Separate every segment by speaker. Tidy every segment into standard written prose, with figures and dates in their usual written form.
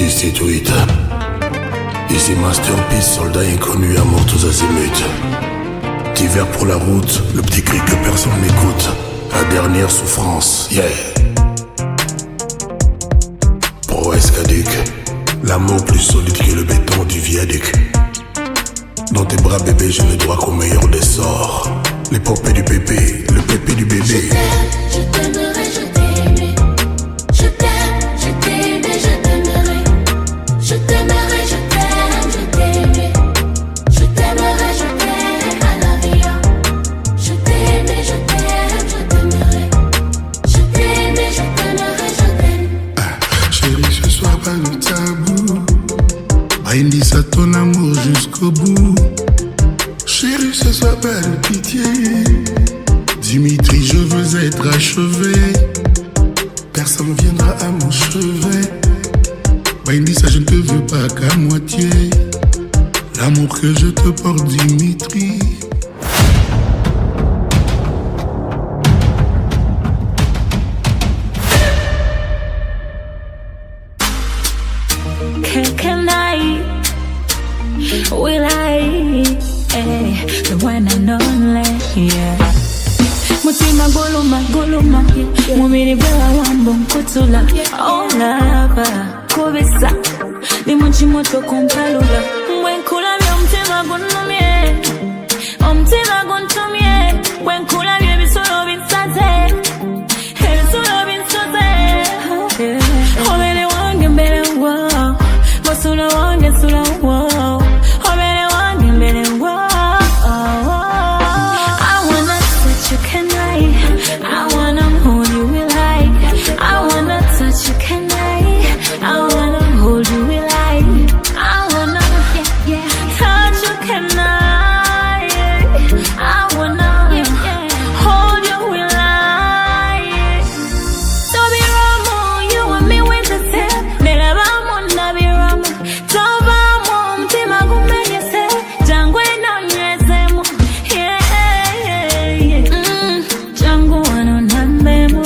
Speaker 1: 18. Ici Masterpiece, soldat inconnu à mort tous azimuts. D'hiver pour la route, le petit cri que personne n'écoute. La dernière souffrance, yeah. Prouesse caduque, l'amour plus solide que le béton du viaduc. Dans tes bras bébé, je ne dois qu'au meilleur des sorts. L'épopée du bébé, le pépé du bébé.
Speaker 2: Je t'aimerai, je t'aimerai. Je t'aime, je t'aimerai, je t'aimerai. Je t'aimerai, je t'aime, je t'aimerai. Je t'aimerai, je t'aime, I love you. Je t'aimerai, je t'aime, je t'aimerai. Je t'aimerai, je t'aimerai, je t'aime.
Speaker 3: Chérie, ce soir pas de tabou. Baindi ça ton amour jusqu'au bout. Chérie, ce soir pas de pitié. Dimitri, je veux être achevé. Personne viendra à mon chevet. Baindi ça, je ne te veux pas qu'à moitié. L'amour que je te porte, Dimitri.
Speaker 4: Can I, will I, the one and only, yeah. Mutima goluma, goluma, mumiri bela wambo nkutula, oh lava, kobesa, ni munchi moto kumpalula, mwenkula vya mtima gunumye, mtima guntumye, mwenkula vya bisolo binsaze, bisolo binsaze, omele wange mbele wao, masula wange sula wao, omele wange mbele wao. I wanna touch you, can I wanna hold you, will I wanna touch you, can I wanna hold you, will I wanna, yeah, touch you, can I wanna, yeah, hold you, will I. So be wrong, you and me with the tail. Nela vamo na be wrong. So vamo, mtima kumenyese. Jangwe na nyesemo. Yeah. Jangu wano nambemo.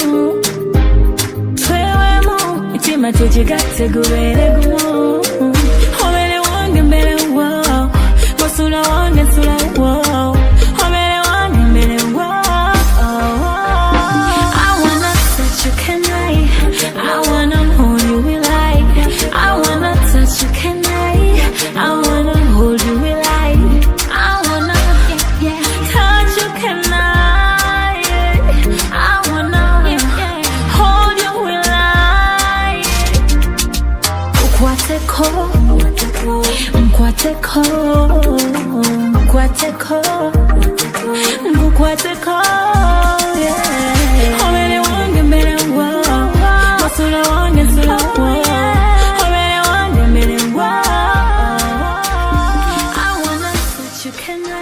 Speaker 4: Twewemo. Mtima tujigate gubere gumo. Omele wange mbele wao. Masula wange sula wao. Omele wange mbele wao. I wanna touch you, can I wanna hold you, will I wanna touch you, can I wanna hold you, will I wanna, yeah, touch you, can I wanna, yeah, hold you, will I. Ukwateko, mkwateko, mkwateko, mkwateko, yeah. Omele wange mbele wao, masula wange sula wao, omele wange mbele wao. I wanna touch you, can I?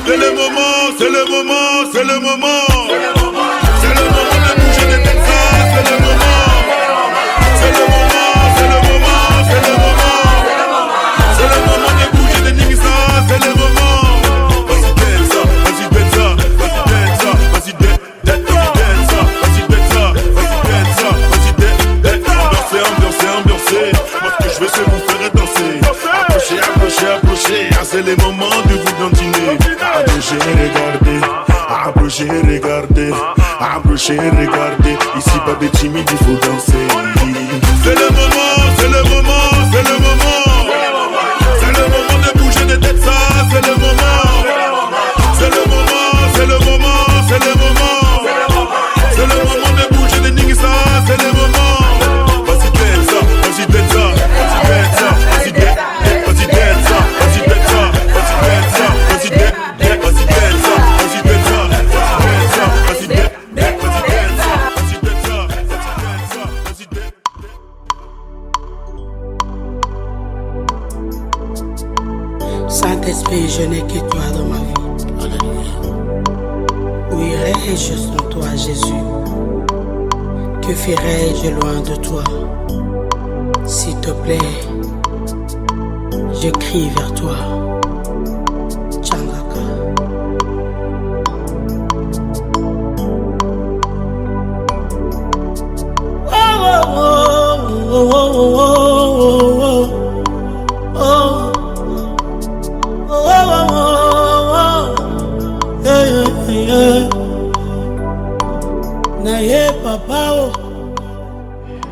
Speaker 5: C'est le moment, c'est le moment, c'est le moment. C'est le moment de bouger des têtes, c'est le moment. C'est le moment, c'est le moment, c'est le moment. C'est le moment de bouger des niggas, c'est le moment. Vas-y dance ça, vas-y dance ça, vas-y dance ça, vas-y dance ça, vas-y dance ça, ambiancer, ambiancer. Moi ce que je veux c'est vous faire danser. Approchez, approchez, approchez. Ah, c'est les moments de vous dandiner. Approchez, regardez. Approchez, regardez. Approchez, regardez. Ici pas de timide, il faut danser. C'est le moment, c'est le moment, c'est le moment. C'est le moment de bouger des têtes, ça, c'est le moment. C'est le moment, c'est le moment, c'est le moment. C'est le moment de bouger des niggas, ça, c'est le moment. Vas-y dance ça, vas-y dance ça, vas-y dance ça, vas-y dance ça.
Speaker 6: Saint-Esprit, je n'ai que toi dans ma vie. Où irais-je sans toi, Jésus? Que ferais-je loin de toi? S'il te plaît, je crie vers toi. Tchangaka.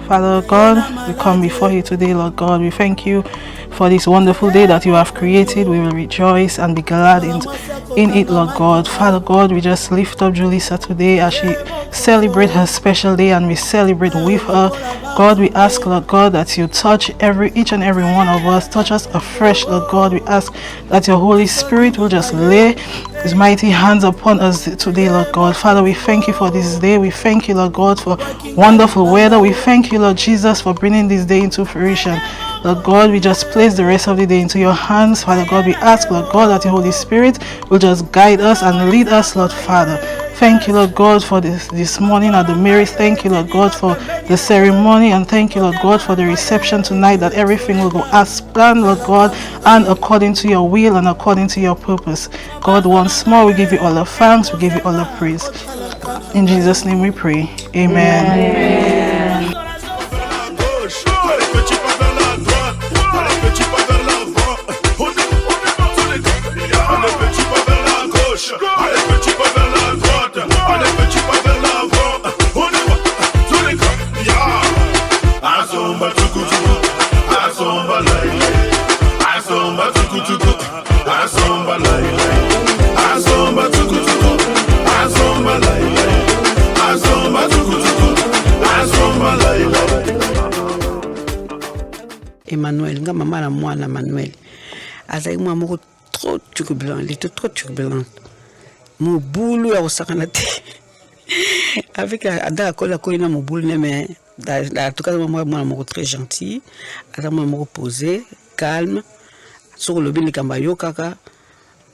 Speaker 7: Father God, we come before you today, Lord God. We thank you for this wonderful day that you have created. We will rejoice and be glad in it, Lord God. Father God, we just lift up Julissa today as she celebrates her special day, and we celebrate with her. God, we ask, Lord God, that you touch each and every one of us. Touch us afresh, Lord God. We ask that your Holy Spirit will just lay his mighty hands upon us today, Lord God. Father, we thank you for this day. We thank you, Lord God, for wonderful weather. We thank you, Lord Jesus, for bringing this day into fruition. Lord God, we just place the rest of the day into your hands. Father God, we ask, Lord God, that your Holy Spirit will just guide us and lead us, Lord Father. Thank you, Lord God, for this morning at the Marys. Thank you, Lord God, for the ceremony, and thank you, Lord God, for the reception tonight, that everything will go as planned, Lord God, and according to your will and according to your purpose. God, once more, we give you all the thanks, we give you all the praise. In Jesus' name we pray. Amen. Amen.
Speaker 6: Emmanuel, nga mama na mwana Manuel. Azai mwa moko trop turbulent, il était trop turbulent. Mon boulot au sakanate. Avec la cola koina mon boulot mais en tout cas moi moko très gentil, azai mwa moko posé, calme. Sur le bin kambayo kaka.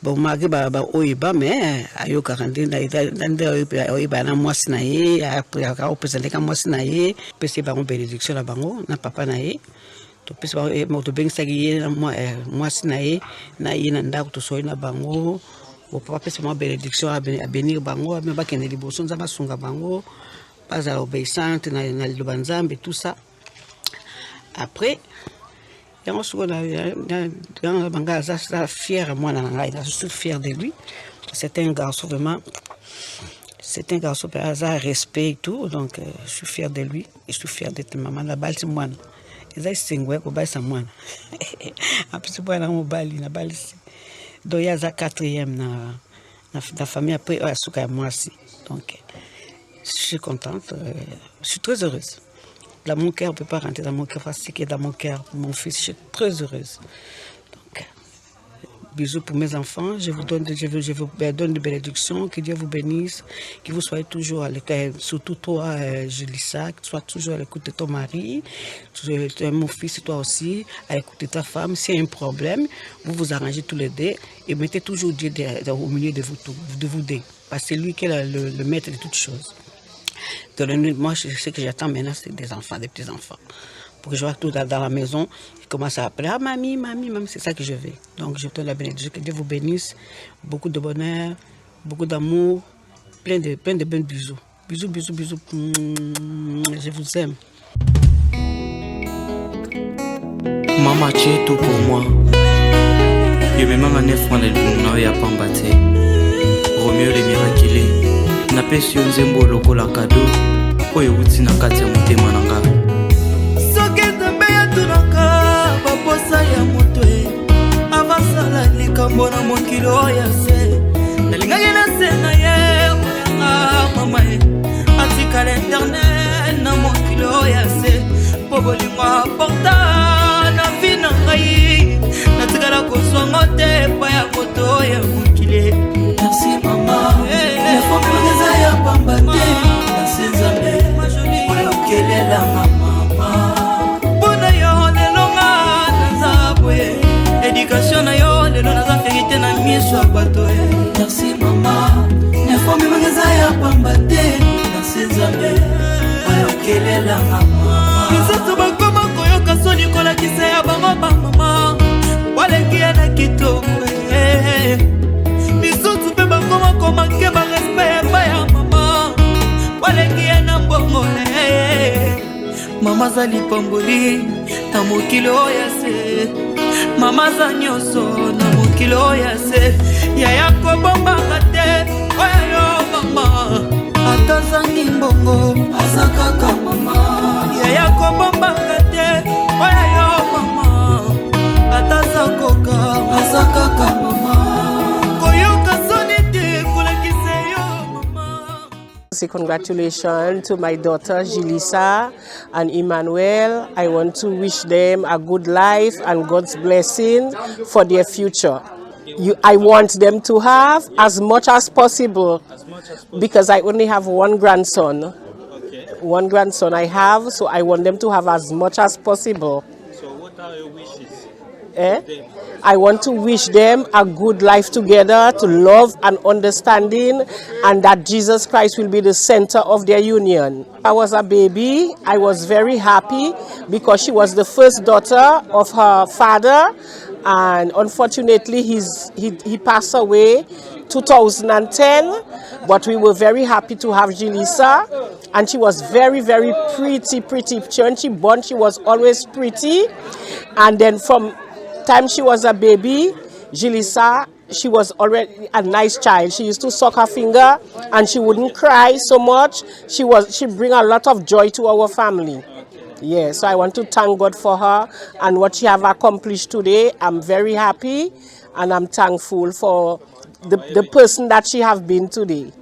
Speaker 6: Bon magi ba oiba mais ayoka kande ndande oiba na mwasi na ye, après aka opesale ka mwasi na ye, pesi ba bénédiction na bango na papa na ye. To pesi ba moto bengsaki ye na mwasi na ye na ndako to soina bango. Bo papa pesi ba bénédiction a bénir bango, mais ba kende liboso nzamba sunga bango, pas à obéissante na libanzambe tout ça. Après je fier moi je suis fier de lui. C'est un garçon vraiment, c'est un garçon par hasard, respect et tout, donc je suis fier de lui et je suis fier d'être maman la balle c'est moi. Ils ont singoué pour balle c'est moi. Après c'est pour la mobile na balle. Donc il y a la quatrième na famille après à souka moi aussi. Donc je suis contente, je suis très heureuse. Dans mon cœur, on ne peut pas rentrer dans mon cœur, parce que dans mon cœur, mon fils, je suis très heureuse. Donc, bisous pour mes enfants, je vous donne des bénédictions, que Dieu vous bénisse, que vous soyez toujours à l'écoute, surtout toi, Julissa, que tu sois toujours à l'écoute de ton mari, mon fils et toi aussi, à l'écoute de ta femme. S'il y a un problème, vous vous arrangez tous les deux et mettez toujours Dieu au milieu de vous deux, parce que c'est lui qui est le maître de toutes choses. Moi, ce que j'attends maintenant, c'est des enfants, des petits-enfants. Pour que je vois tout dans la maison, ils commencent à appeler « Ah, mamie, c'est ça que je veux. » Donc, je te la bénédiction, que Dieu vous bénisse. Beaucoup de bonheur, beaucoup d'amour, plein de bons bisous. Bisous, bisous, bisous. Je vous aime.
Speaker 8: Maman, tu es tout pour moi. Je me mets en 9 mois de l'Union et à Pambate. Roméo les miraculés. Na pesi yo nzembo lokola kado oyo uti na kati ya motema na nga
Speaker 9: soki nzambe yatunaka baposa ya moto avasala likambo na mokili oyo se nalingaki na se na ye oyanga mama ye atikala internet na mokili oyo se mpo bolingo aporta na vi na ngai natikala kozwango te epai ya moto ya mokili. Merci maman, les femmes eza ya pamba te nasi nzambe oyo kelela mama mpona yo lelo nga naza bwe éducation na yo lelo naza verité na miso ya bato. Merci maman, les femmes eza ya pamba te nasi nzambe oyo kelela mama misato bakoma koyoka soni kolakisa ya bango bamama misusu mpe bakoma komake barespect epai ya mama waleki ye na mbongole mama za lipamboli na mokili oyo se mama za nyonso na mokili oyo se yaya kobombaka te oyo mama ata zangi mbongo aza kaka mama yaya kobombaka te oyo mama ata za koka aza kaka mama koyoka soni te kolekisa yo mama.
Speaker 10: Congratulations to my daughter Julissa and Emmanuel. I want to wish them a good life and God's blessing for their future. I want them to have as much as possible because I only have one grandson. One grandson I have, so I want them to have as much as possible.
Speaker 8: So what are your wishes?
Speaker 10: I want to wish them a good life together, to love and understanding, and that Jesus Christ will be the center of their union. I was a baby. I was very happy because she was the first daughter of her father, and unfortunately he passed away 2010, but we were very happy to have Julissa, and she was very, very pretty. When she born, she was always pretty, and then from time she was a baby, Julissa, she was already a nice child. She used to suck her finger and she wouldn't cry so much. She bring a lot of joy to our family. Yeah, so I want to thank God for her and what she have accomplished today. I'm very happy and I'm thankful for the person that she have been today.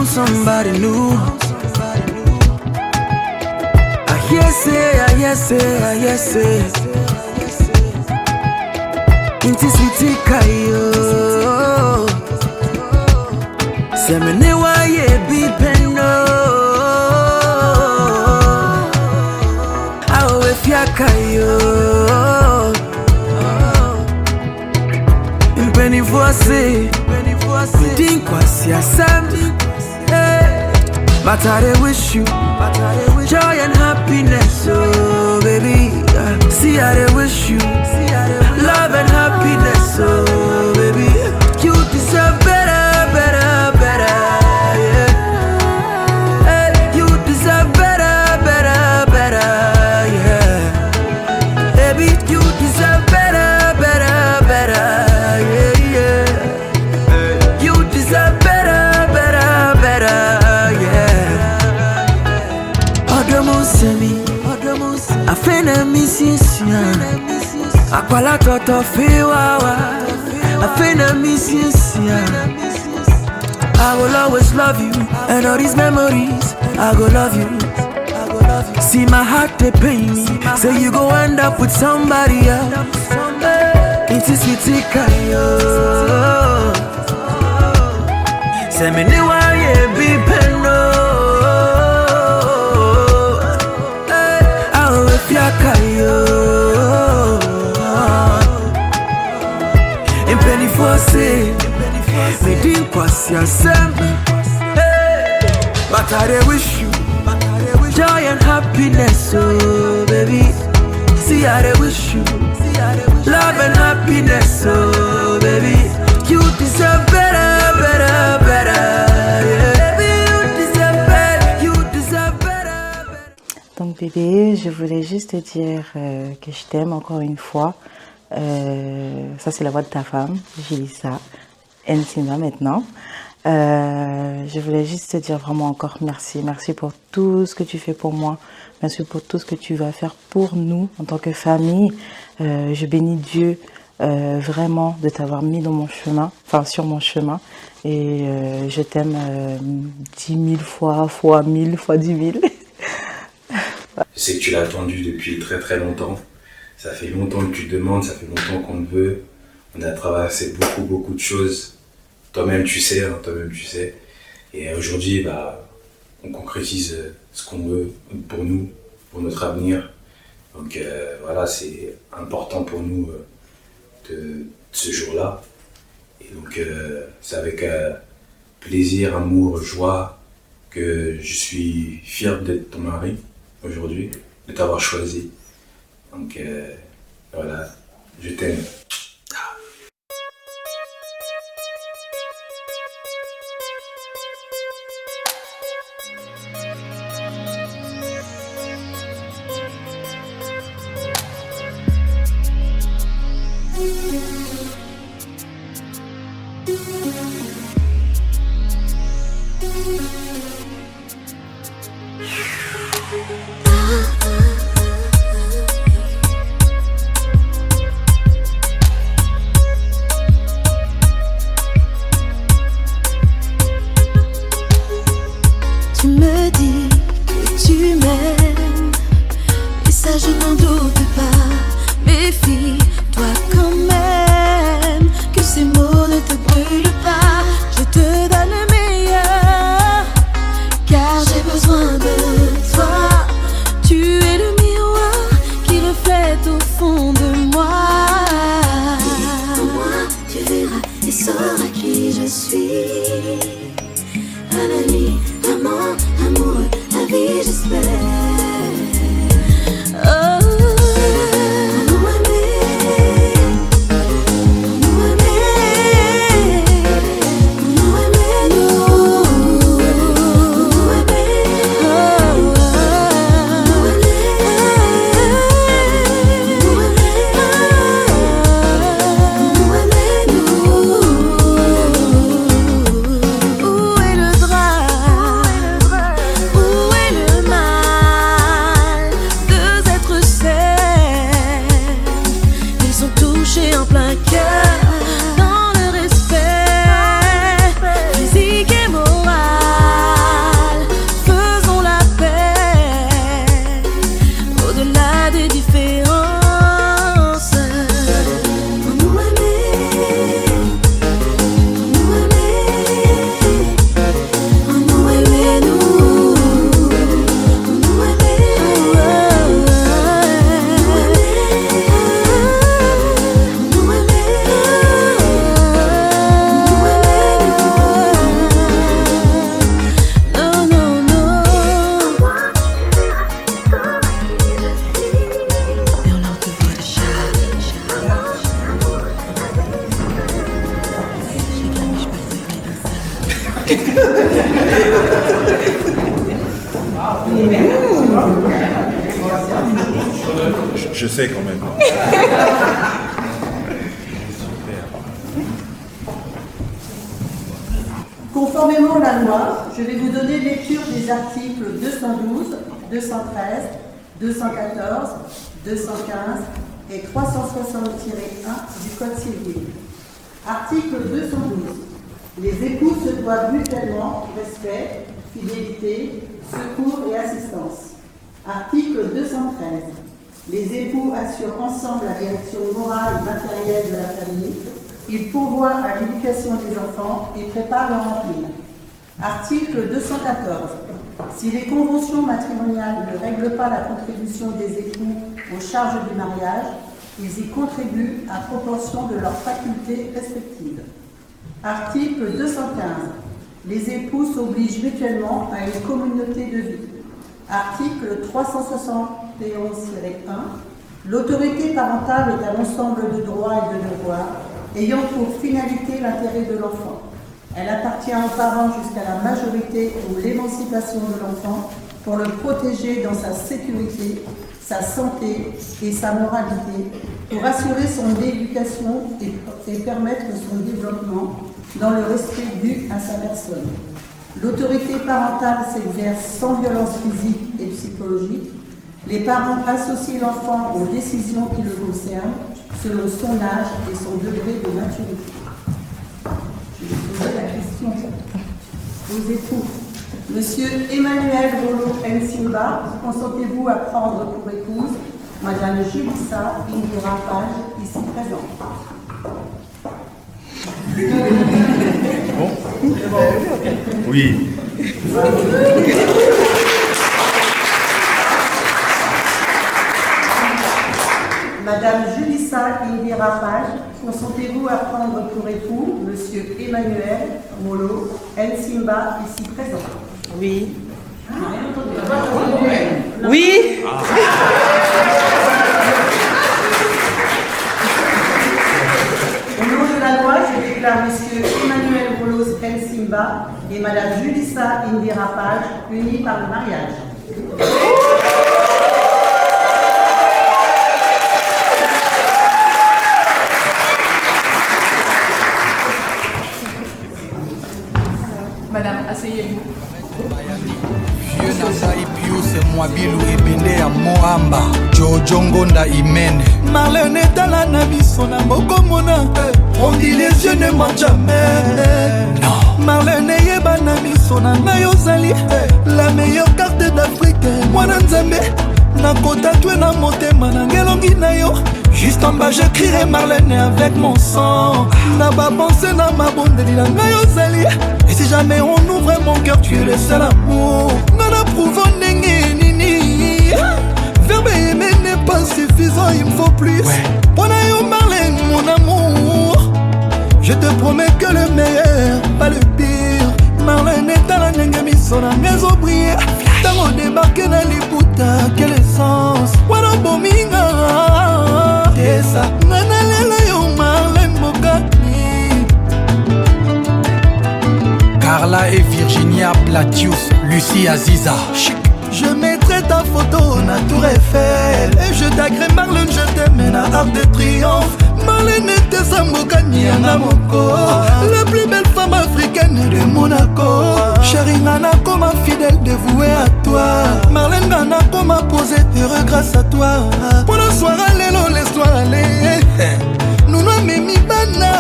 Speaker 9: Somebody new. I hear say. Inti sweetie kayo. Semene wa ye bi peno. Awe fia kayo. Impeni voase. Didn't kwasi asam. But I wish you joy and happiness, oh baby. See, I wish you love and happiness, oh baby. You deserve better, better, better, yeah. Hey, you deserve better, better, better, yeah. Baby, you deserve better, better, better, yeah, yeah. You deserve better, better, better. Afena misisia Akwala toto fiwawa Afena misisia I will always love you and all these memories I go love you. See my heart they pain me. Say you go end up with somebody else. It is sweet kayo. Say me ni wa ye bi peno. Kayo Impeni force Me din kwasi asem. But I wish you joy and happiness, oh baby. See I wish you love and happiness, oh baby. You deserve better, better, better, yeah. Baby, you deserve better, you deserve better, better.
Speaker 11: Donc bébé, je voulais juste te dire que je t'aime encore une fois. Ça c'est la voix de ta femme, Julissa, Nsima maintenant. Je voulais juste te dire vraiment encore merci. Merci pour tout ce que tu fais pour moi. Merci pour tout ce que tu vas faire pour nous en tant que famille. Je bénis Dieu vraiment de t'avoir mis dans mon chemin, enfin sur mon chemin. Et je t'aime 10 000 fois 1000 fois 10 000.
Speaker 12: Je sais que tu l'as attendu depuis très très longtemps. Ça fait longtemps que tu demandes, ça fait longtemps qu'on te veut. On a traversé beaucoup de choses. Toi-même tu sais, Et aujourd'hui, on concrétise ce qu'on veut pour nous, pour notre avenir. Donc voilà, c'est important pour nous de ce jour-là. Et donc c'est avec plaisir, amour, joie que je suis fier d'être ton mari aujourd'hui, de t'avoir choisi. Donc voilà, je t'aime.
Speaker 2: Tu me dis que tu m'aimes, et ça je n'en doute pas. Méfie-toi quand même, que ces mots ne te brûlent pas. Je te donne le meilleur, car j'ai besoin de toi. Tu es le miroir qui reflète au fond de moi. Dis-moi, tu verras et sauras qui je suis. Un ami, amant, amoureux, la vie j'espère.
Speaker 5: Je sais quand même.
Speaker 13: Conformément à la loi, je vais vous donner lecture des articles 212, 213, 214, 215 et 360-1 du Code civil. Article 212. Les époux se doivent mutuellement respect, fidélité, secours et assistance. Article 213. Les époux assurent ensemble la direction morale et matérielle de la famille. Ils pourvoient à l'éducation des enfants et préparent leur empire. Article 214. Si les conventions matrimoniales ne règlent pas la contribution des époux aux charges du mariage, ils y contribuent à proportion de leurs facultés respectives. Article 215. Les époux s'obligent mutuellement à une communauté de vie. Article 371-1. L'autorité parentale est un ensemble de droits et de devoirs ayant pour finalité l'intérêt de l'enfant. Elle appartient aux parents jusqu'à la majorité ou l'émancipation de l'enfant pour le protéger dans sa sécurité, sa santé et sa moralité, pour assurer son éducation et permettre son développement dans le respect dû à sa personne. L'autorité parentale s'exerce sans violence physique et psychologique. Les parents associent l'enfant aux décisions qui le concernent selon son âge et son degré de maturité. Je vais poser la question aux époux. Monsieur Emmanuel Rolo Nsimba, consentez-vous à prendre pour épouse Madame Julissa Indira Page, ici présente?
Speaker 5: Oui.
Speaker 13: Madame Julissa Indira Page, consentez-vous à prendre pour époux Monsieur Emmanuel Molo Nsimba, ici présent?
Speaker 11: Oui. Oui.
Speaker 13: Au nom de la loi, je déclare Monsieur Emmanuel Molo Nsimba et Madame Julissa Indira Page unis par le mariage.
Speaker 14: Madame, asseyez-vous.
Speaker 15: Vieux Nazai Pius Mwabilu Ebende ya Moamba Jojo Ngonda Imene
Speaker 9: Marlène etala na biso na bokomona. On dit les yeux ne mentent jamais. Non. Marlène yeba na biso na ngai ozali la meilleure carte d'Afrique. Mwana nzambe nakota tue na motema na ngelongi na yo. Juste en bas j'écrirai Marlène avec mon sang. Na ba pensé na mabondeli na ngai ozali. Et si jamais on ouvre mon cœur, tu es le seul amour. Nana prouve ndenge nini. Verbe aimer n'est pas suffisant, il me faut plus. Pour yo Marlène mon amour. Je te promets que le meilleur, pas le pire. Marlène est à la nengamiso na maison brille. Tango débarqué na liputa, quel essence. Wana bominga. Tessa, nana lela yo Marlène Bogani.
Speaker 15: Carla et Virginia Platius, Lucie Aziza.
Speaker 9: Je mettrai ta photo na Tour Eiffel. Et je taguerai Marlène, je t'aime na Arc de Triomphe. Marlène était Sambokani Anamoko, la plus belle femme africaine de Monaco. Chérie Nana, comme fidèle dévouée à toi. Marlène Nana, comme posé heureux grâce à toi. Pour le soir, allez, laisse-toi aller. Nous n'avons mis bana,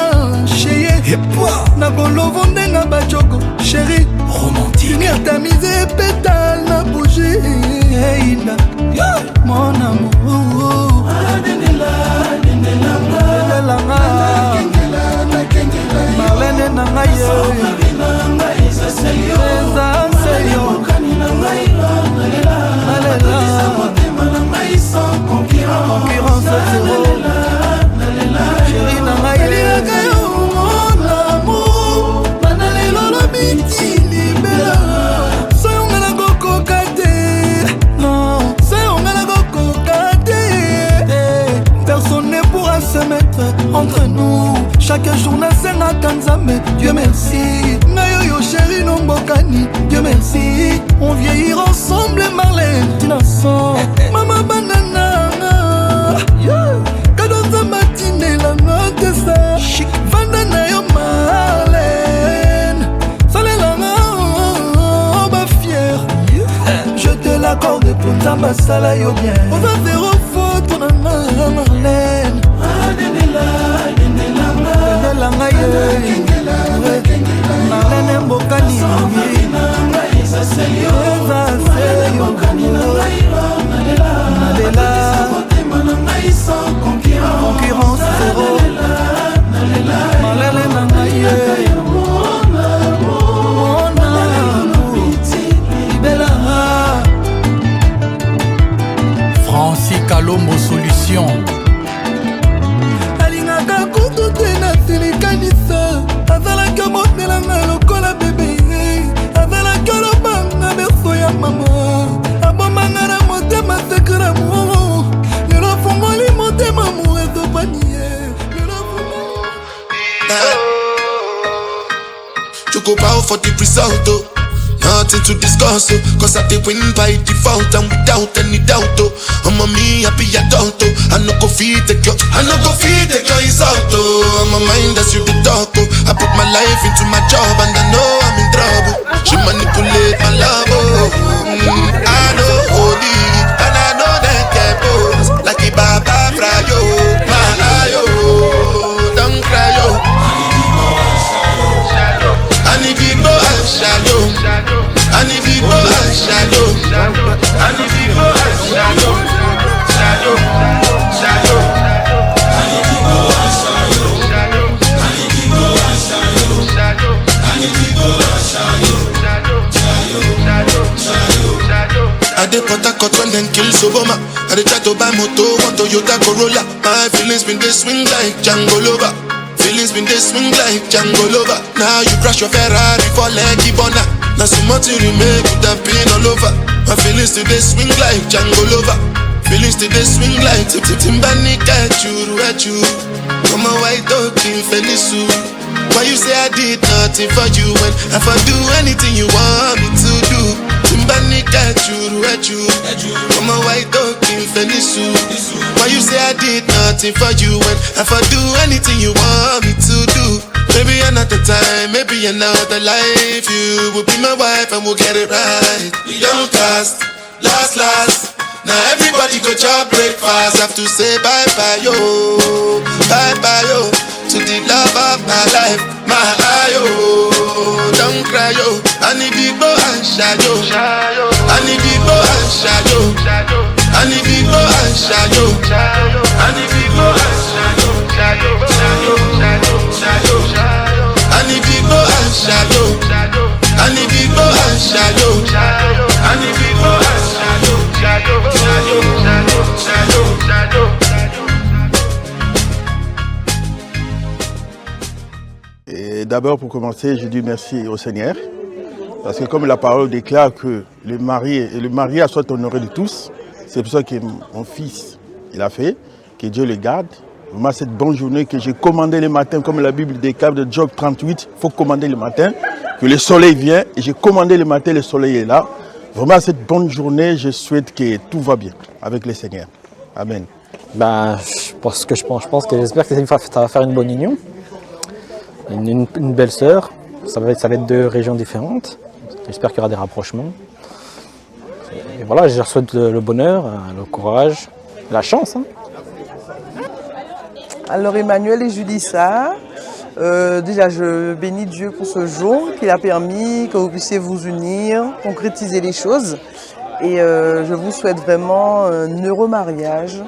Speaker 9: chérie. Et toi, na bolo vonde na bachoko, chérie. Romantique. Lumière tamisée, pétale na bougie. Mon amour. Marlène na ngai concurrence zéro. Chérie na ngai eliaka yo mon amour. Bana lelo lobiti libela. Soyonga na kokoka te. Non, soyonga na kokoka te. Personne ne pourra se mettre entre nous. Chaque jour na senga kanzame. Dieu merci. Nayo yo chérie non bokani. Dieu merci. On vieillira ensemble Marlène. T'inocent. Mama banana. Kadonza matine la note ça. Chic. Vanda na yo Marlène. Salela nga ba fier. Je te l'accorde pour Nzamba sala yo bien. On va faire au faute na Marlène. Langa ye Marlène Mbokani concurrence zéro. Marlène nanga ye mon amour Libela.
Speaker 15: Francis Kalombo Solution.
Speaker 9: Alingaka kutu te na silikanisa. Azalaka motelanga lokola bebe. Azalaka lobanga berso ya mama. Abomanga na motema sekre d'amour. Lelo fongoli motema mu ezopanie.
Speaker 3: Choco bow for the result, oh. Nothing to discuss, oh. Cause I did win by default and without any doubt, oh. I'm a me happy adult, oh. I no go feed the girl, I no go feed the girl is out, oh. I'm a mind that's you the talk, oh. I put my life into my job and I know I'm in trouble. She manipulate my love, oh. I know holy and I know that get boss. Like a Baba Frayo, Malayo, don't cry, oh. Ani bibo al shadow, ani bibo al shadow, ani bibo al shadow, shadow, shadow, ani bibo al shadow, ani bibo al shadow, ani bibo al shadow, shadow, shadow, shadow. I dey cut when them kill feel so bummer. I dey try to buy moto, one Toyota Corolla. My feelings been they swing like Django Lover. Feelings been they swing like Django Lover. Now you crash your Ferrari for Lucky Bona. Now so much you remake with that pain all over. My feelings today swing like Django Lover. Feelings today swing like Timbani at you. Come on, white dog in Fenisu. Why you say I did nothing for you when if I do anything you want me to do? Timbani at you. Come on, white dog in Fenisu. Why you say I did nothing for you when if I do anything you want me to do? Maybe another time, maybe another life. You will be my wife and we'll get it right. You don't cast, last. Now everybody go chop breakfast. Have to say bye-bye, yo. Bye-bye, yo. To the love of my life, my eye, yo. Don't cry, yo. I need people and shadow. I need people and shadow. I need people and shadow. I need people and shadow. I need people and shadow. I need people and shadow. I need people and shadow.
Speaker 16: Et d'abord, pour commencer, je dis merci au Seigneur. Parce que comme la parole déclare que le marié soit honoré de tous, c'est pour ça que mon fils, il a fait, que Dieu le garde. Vraiment, cette bonne journée que j'ai commandé le matin, comme la Bible déclare de Job 38, il faut commander le matin, que le soleil vient. Et j'ai commandé le matin, le soleil est là. Vraiment, cette bonne journée, je souhaite que tout va bien avec le Seigneur. Amen.
Speaker 17: Je pense que j'espère que ça va faire une bonne union. Une belle sœur. Ça va être deux régions différentes. J'espère qu'il y aura des rapprochements. Et voilà, je leur souhaite le bonheur, le courage, la chance.
Speaker 18: Alors Emmanuel et Julissa, déjà je bénis Dieu pour ce jour qu'il a permis que vous puissiez vous unir, concrétiser les choses. Et je vous souhaite vraiment un heureux mariage,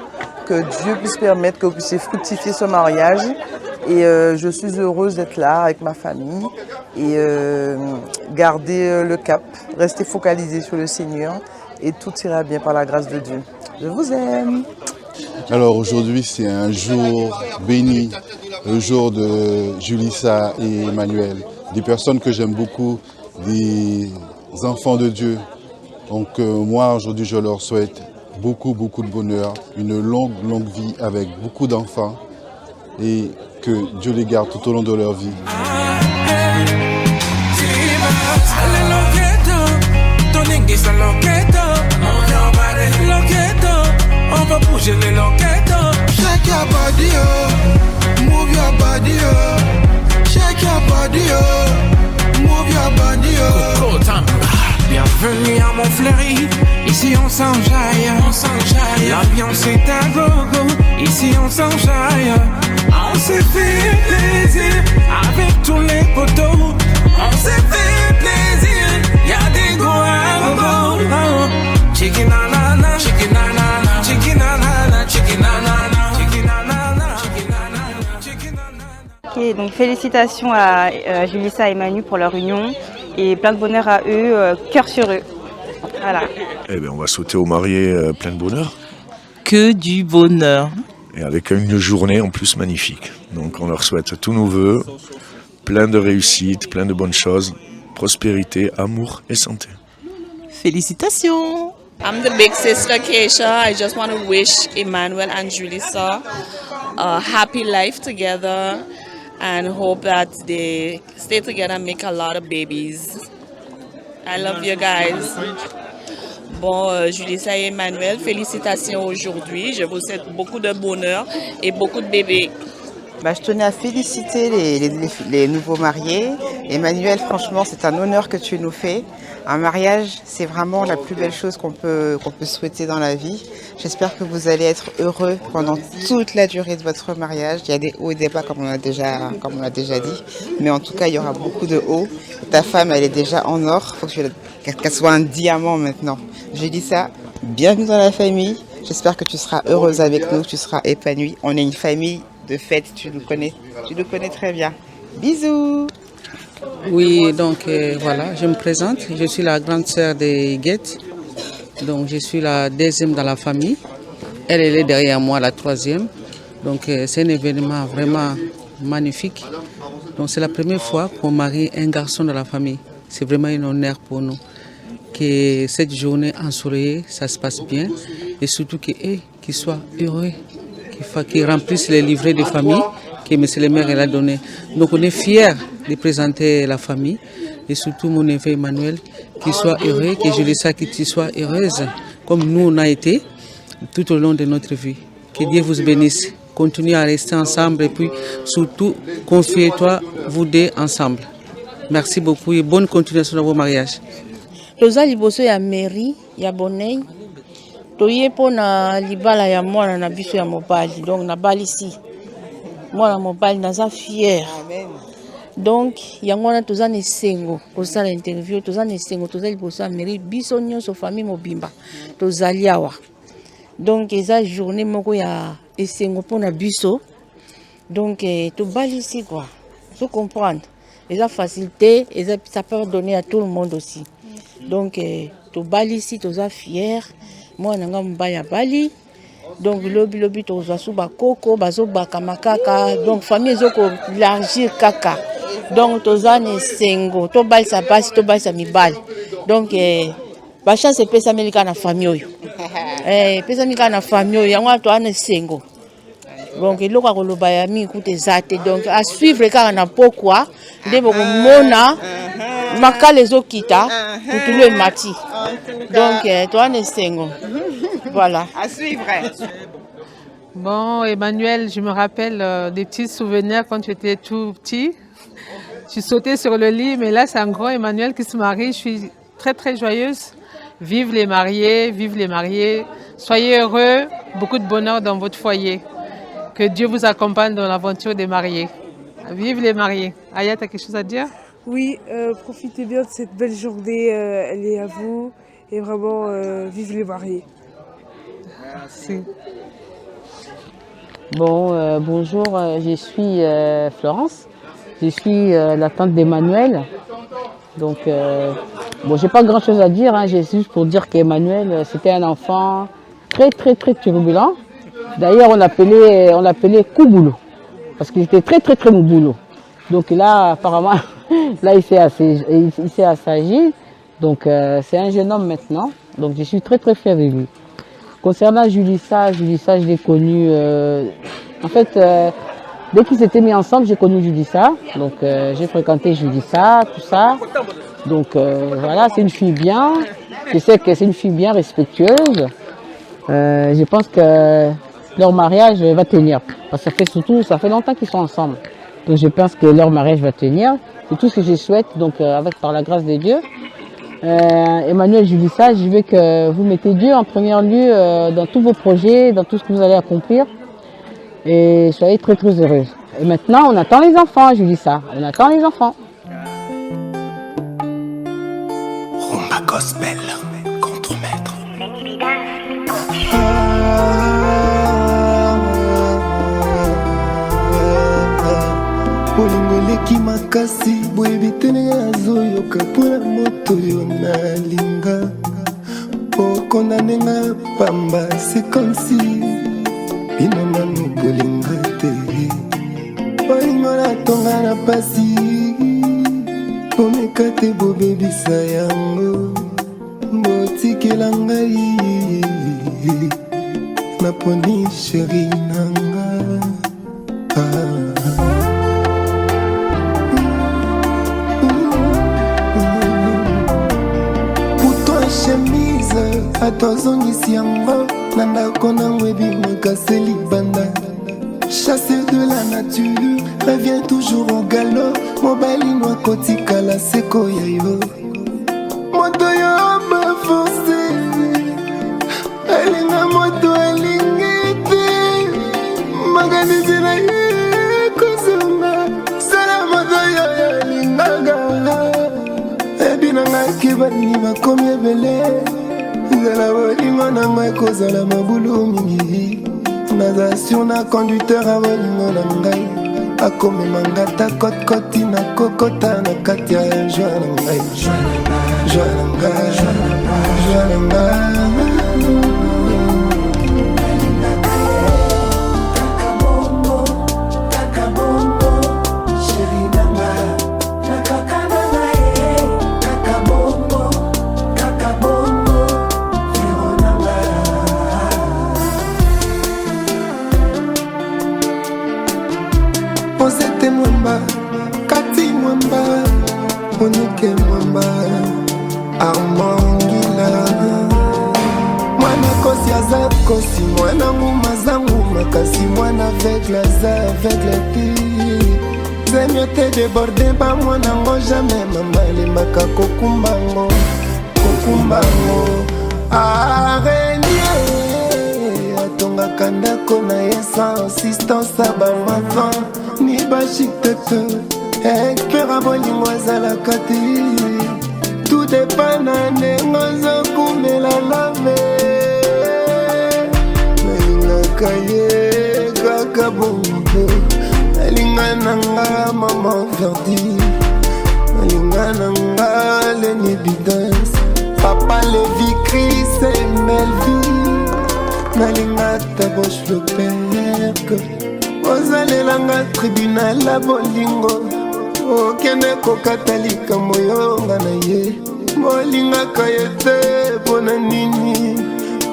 Speaker 18: que Dieu puisse permettre que vous puissiez fructifier ce mariage. Et je suis heureuse d'être là avec ma famille et garder le cap, rester focalisé sur le Seigneur et tout ira bien par la grâce de Dieu. Je vous aime.
Speaker 19: Alors aujourd'hui c'est un jour béni, le jour de Julissa et Emmanuel, des personnes que j'aime beaucoup, des enfants de Dieu. Donc moi aujourd'hui je leur souhaite beaucoup de bonheur, une longue vie avec beaucoup d'enfants et que Dieu les garde tout au long de leur vie.
Speaker 9: On va bouger les loquettes. Shake your body, oh. Move your body, oh. Shake your body, oh. Move your body, oh. Coco Tamba. Bienvenue à Montfleury. Ici on s'enjaille. L'ambiance est à gogo. Ici on s'enjaille. On s'est fait plaisir avec tous les poteaux. On s'est fait plaisir. Y'a des gros à gogo. Chicken nanana, chicken nanana, chicken nanana, chicken nanana, chicken nanana, chicken nanana, chicken nanana.
Speaker 20: Ok, donc félicitations à Julissa et Manu pour leur union et plein de bonheur à eux, cœur sur eux. Voilà.
Speaker 1: Eh bien, on va souhaiter aux mariés plein de bonheur.
Speaker 21: Que du bonheur.
Speaker 1: Et avec une journée en plus magnifique. Donc on leur souhaite tous nos vœux, plein de réussite, plein de bonnes choses, prospérité, amour et santé.
Speaker 21: Félicitations.
Speaker 22: I'm the big sister Keisha. I just want to wish Emmanuel and Julissa a happy life together and hope that they stay together and make a lot of babies. I love you guys. Bon, Julissa et Emmanuel, félicitations aujourd'hui. Je vous souhaite beaucoup de bonheur et beaucoup de bébés.
Speaker 23: Je tenais à féliciter les nouveaux mariés. Emmanuel, franchement, c'est un honneur que tu nous fais. Un mariage, c'est vraiment la plus belle chose qu'on peut souhaiter dans la vie. J'espère que vous allez être heureux pendant toute la durée de votre mariage. Il y a des hauts et des bas, comme on a déjà dit. Mais en tout cas, il y aura beaucoup de hauts. Ta femme, elle est déjà en or. Il faut qu'elle soit un diamant maintenant. J'ai dit ça. Bienvenue dans la famille. J'espère que tu seras heureuse avec nous, que tu seras épanouie. On est une famille de fête, tu nous connais très bien. Bisous.
Speaker 6: Oui, donc voilà, je me présente. Je suis la grande sœur de Guette.
Speaker 4: Donc je suis la deuxième dans la famille. Elle est derrière moi, la troisième. Donc c'est un événement vraiment magnifique. Donc c'est la première fois qu'on marie un garçon de la famille. C'est vraiment un honneur pour nous. Que cette journée ensoleillée, ça se passe bien. Et surtout qu'ils soient heureux, qu'ils remplissent les livrets de famille que M. le maire a donné. Donc on est fiers de présenter la famille. Et surtout mon neveu Emmanuel, qu'il soit heureux, que Julissa qu'il soit heureuse, comme nous on a été tout au long de notre vie. Que Dieu vous bénisse. Continuez à rester ensemble et puis surtout confiez-toi vous deux ensemble. Merci beaucoup et bonne continuation dans vos mariages.
Speaker 7: Toza liboso ya mairie ya Bonei toye pona libala ya mwana na biso ya mobali donc na balisi mwana mobali naza fier. Donc yango wana toza na esengo kosala interview toza na esengo toza liboso ya mairie biso nyonso famille mobimba tozali awa. Donc eza journée moko ya esengo pona biso donc tobalisi quoi. Vous comprendre eza facilité eza ça peut donner à tout le monde aussi. Donc tobalisi toza fier moi nanga mbaya bali donc lobi toza suba koko bazo baka makaka donc famille ezoko largir kaka donc toza ne sengo to balisa basi to balisa mibali donc ba chance pesa melika na famille oyo pesa melika na famille oyo yango to ana sengo donc eloko akoloba ya mi écoute zate donc à suivre kaka na pokwa nde bokomona makala ezokita kutulu emati donc toi ne sengo voilà
Speaker 23: à suivre.
Speaker 8: Bon Emmanuel, je me rappelle des petits souvenirs quand tu étais tout petit. Tu sautais sur le lit, mais là c'est un grand Emmanuel qui se marie. Je suis très très joyeuse. Vive les mariés, vive les mariés. Soyez heureux, beaucoup de bonheur dans votre foyer. Que Dieu vous accompagne dans l'aventure des mariés. Vive les mariés. Aya, tu as quelque chose à dire?
Speaker 24: Oui, profitez bien de cette belle journée, elle est à vous. Et vraiment, vive les mariés.
Speaker 8: Merci.
Speaker 25: Bon, bonjour, je suis Florence. Je suis la tante d'Emmanuel. Donc, bon, j'ai pas grand chose à dire, j'ai juste pour dire qu'Emmanuel, c'était un enfant très, très, très turbulent. D'ailleurs, on l'appelait Kouboulou, parce qu'il était très, très, très mouboulou. Donc là, apparemment, là, il s'est assagi. Donc, c'est un jeune homme maintenant. Donc, je suis très, très fière de lui. Concernant Julissa, je l'ai connu... en fait, dès qu'ils s'étaient mis ensemble, j'ai connu Julissa. Donc, j'ai fréquenté Julissa, tout ça. Donc, voilà, c'est une fille bien. Je sais que c'est une fille bien respectueuse. Je pense que leur mariage va tenir. Parce que ça fait longtemps qu'ils sont ensemble. Donc je pense que leur mariage va tenir. C'est tout ce que je souhaite, donc par la grâce de Dieu. Emmanuel, Julissa, je veux que vous mettez Dieu en premier lieu dans tous vos projets, dans tout ce que vous allez accomplir. Et soyez très très heureuse. Et maintenant, on attend les enfants, Julissa. On attend les enfants.
Speaker 1: Rumba Gospel, contre-maître.
Speaker 26: Bolingo eleki makasi boyebi te ndenge nazoyoka mpona moto oyo nalinga okondanenga pamba c'est comme si bino nanu bolinga te bolingo natonga na pasi bomeka te bobebisa yango botikela ngai naponi sheri nanga chemise atozongisi yango na ndako nango ebimaka se libanda chasseur de la nature revient toujours au galop mobali no akotikala seko ya yo moto yo baforce alinga moto alingi te makanisi na ye kozonga sala moto yo alingaga ebinangaki banini bakomi ebele nzela bolingo na ngai kozala mabulu mingi naza sur na conducteur ya bolingo na ngai akomemangata kotkoti na kokota na kati ya joie na ngai joie na ngai joie na ngai. Osete mwamba, Kati mwamba, Monique mwamba, Armand Ngila. Mwana kosi aza kosi, mwana nguma za nguma, kasi mwana aveugle aza aveugle ti. Zemio te débordé ba mwana ngo jamais mama lemaka kokumbango, kokumbango. Araignée, atongaka ndako na ye sans assistance a bamava. Ni bashik tete, expert a bolingo azalaka te. Tout dépend na ndenge ozokumela lave. Nalingaka ye kaka bongo, nalinga nanga mama verdi, nalinga nanga Lenny Bidens, Papa Levi Chris et Melvin, nalinga Tabosh le père. Ozalelanga tribunal la bolingo, okende kokata likambo yonga na ye. Molingaka ye te pona nini,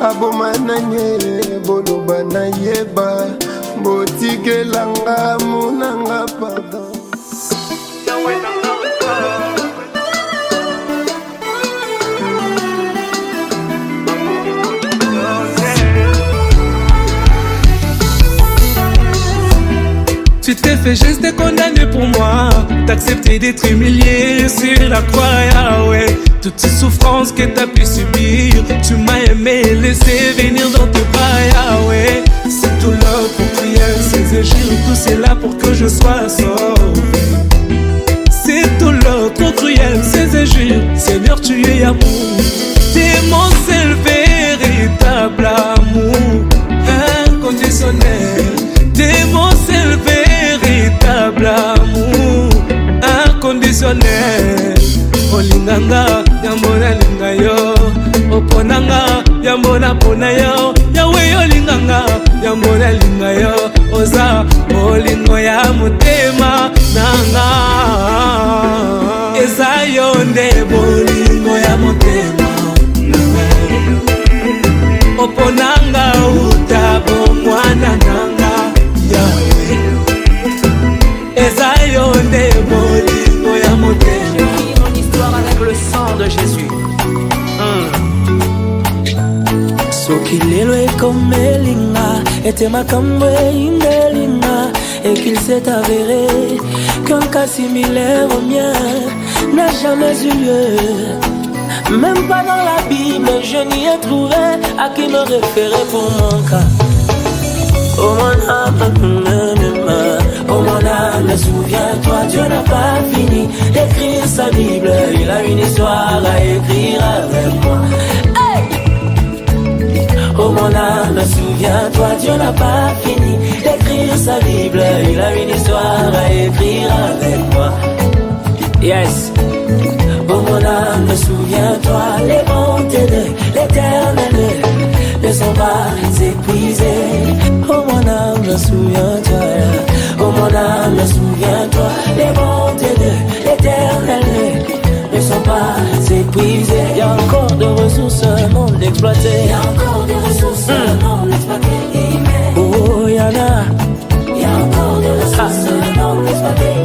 Speaker 26: aboma na nye boloba na yeba. Botikelanga munanga pardon.
Speaker 2: Tu t'es fait geste et condamné pour moi. T'as accepté d'être humilié sur la croix, Yahweh. Toutes ces souffrances que t'as pu subir, tu m'as aimé, laissé venir dans tes bras, Yahweh. C'est tout l'heure pour prière, ces injures, tout c'est là pour que je sois sauvé. C'est tout l'heure pour cruel, ces injures, Seigneur tu es amour. T'es mon seul véritable amour, inconditionnel. T'es mon seul véritable amour, inconditionnel. Olinganga, yambona linga yo. Oponanga, yambona pona yo. Yahweh olinganga, yambona linga yo. Oza, olingo ya motema nanga. Eza yonde bolingo ya motema oponanga utabo mwana nanga. Yahweh, eza yonde bolingo ya motema.
Speaker 5: J'écris mon histoire avec le sang de Jésus.
Speaker 9: Soki lelo ekomelinga ete makambo indelinga et qu'il s'est avéré qu'un cas similaire au mien n'a jamais eu lieu. Même pas dans la Bible je n'y ai trouvé à qui me référer pour mon cas. Oh mon âme, souviens-toi, Dieu n'a pas fini d'écrire sa Bible. Il a une histoire à écrire avec moi. Oh mon âme, souviens-toi, Dieu n'a pas fini d'écrire sa Bible. Il a une histoire à écrire avec moi. Yes. Oh mon âme, souviens-toi, les bontés de l'Éternel ne sont pas épuisées. Oh mon âme, souviens-toi. Oh mon âme, souviens-toi, les bontés de l'Éternel ne sont pas épuisées. Il y a encore des ressources non exploitées. Il y a encore des ressources non exploitées. Oh, il y en a. Il y a encore des ressources non exploitées.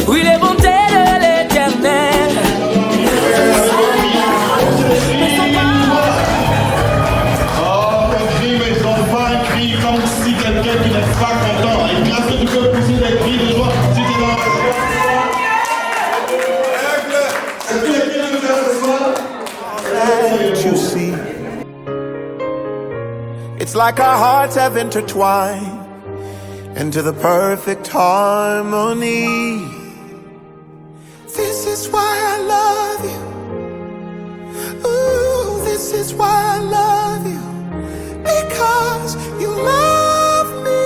Speaker 9: Oui, les bontés de l'Éternel ne sont pas.
Speaker 10: Oh, le cri, mais ils ont pas un cri comme si quelqu'un qui n'est pas content. Et grâce à tout le pousser des cris de joie, si tu dans
Speaker 11: you see, it's like our hearts have intertwined into the perfect harmony. This is why I love you. Ooh, this is why I love you. Because you love me.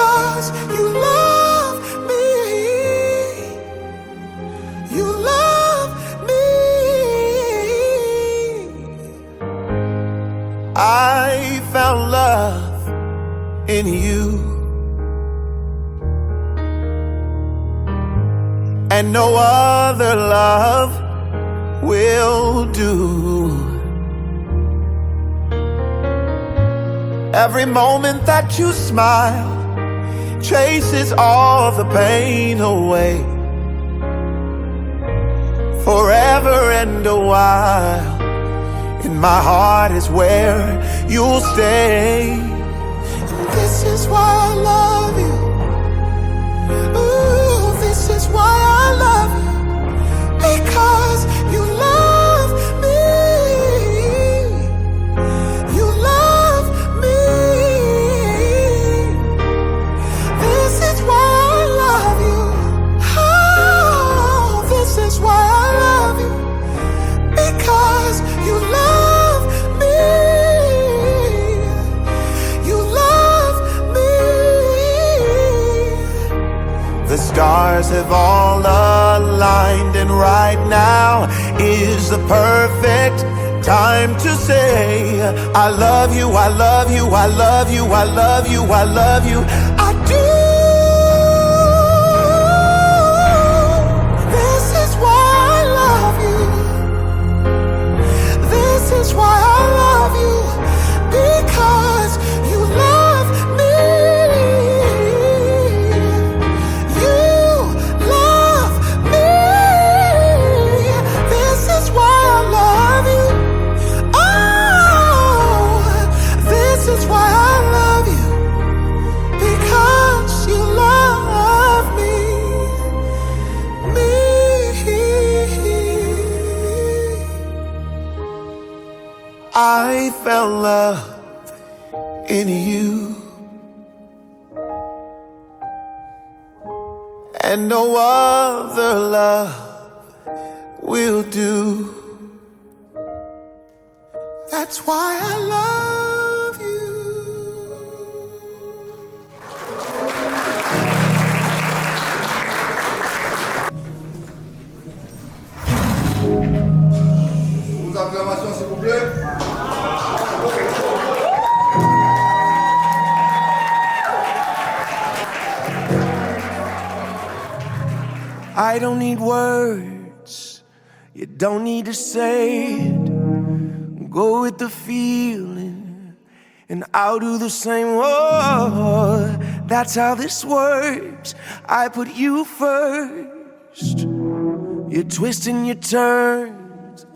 Speaker 26: because you love me. You love me.
Speaker 11: I found love in you, and no other love will do. Every moment that you smile chases all the pain away. Forever and a while, in my heart is where you'll stay.
Speaker 26: And this is why I love you. Ooh, this is why I love you. Because you love me. You love me. This is why I love you. Oh, this is why I love you. Because you love me. You love me.
Speaker 11: The stars have all aligned, and right now is the perfect time to say I love you, I love you, I love you, I love you, I love you, I do.
Speaker 26: This is why I love you. This is why I love you. Because you love me. You love me. This is why I love you. Oh, this is why I love you. Because you love me.
Speaker 11: I found love in you, and no other love will do.
Speaker 26: That's why I love you.
Speaker 10: Vos acclamations, s'il vous plaît.
Speaker 26: I don't need words, you don't need to say it. Go with the feeling, and I'll do the same. Oh, that's how this works. I put you first. You're twisting your turns.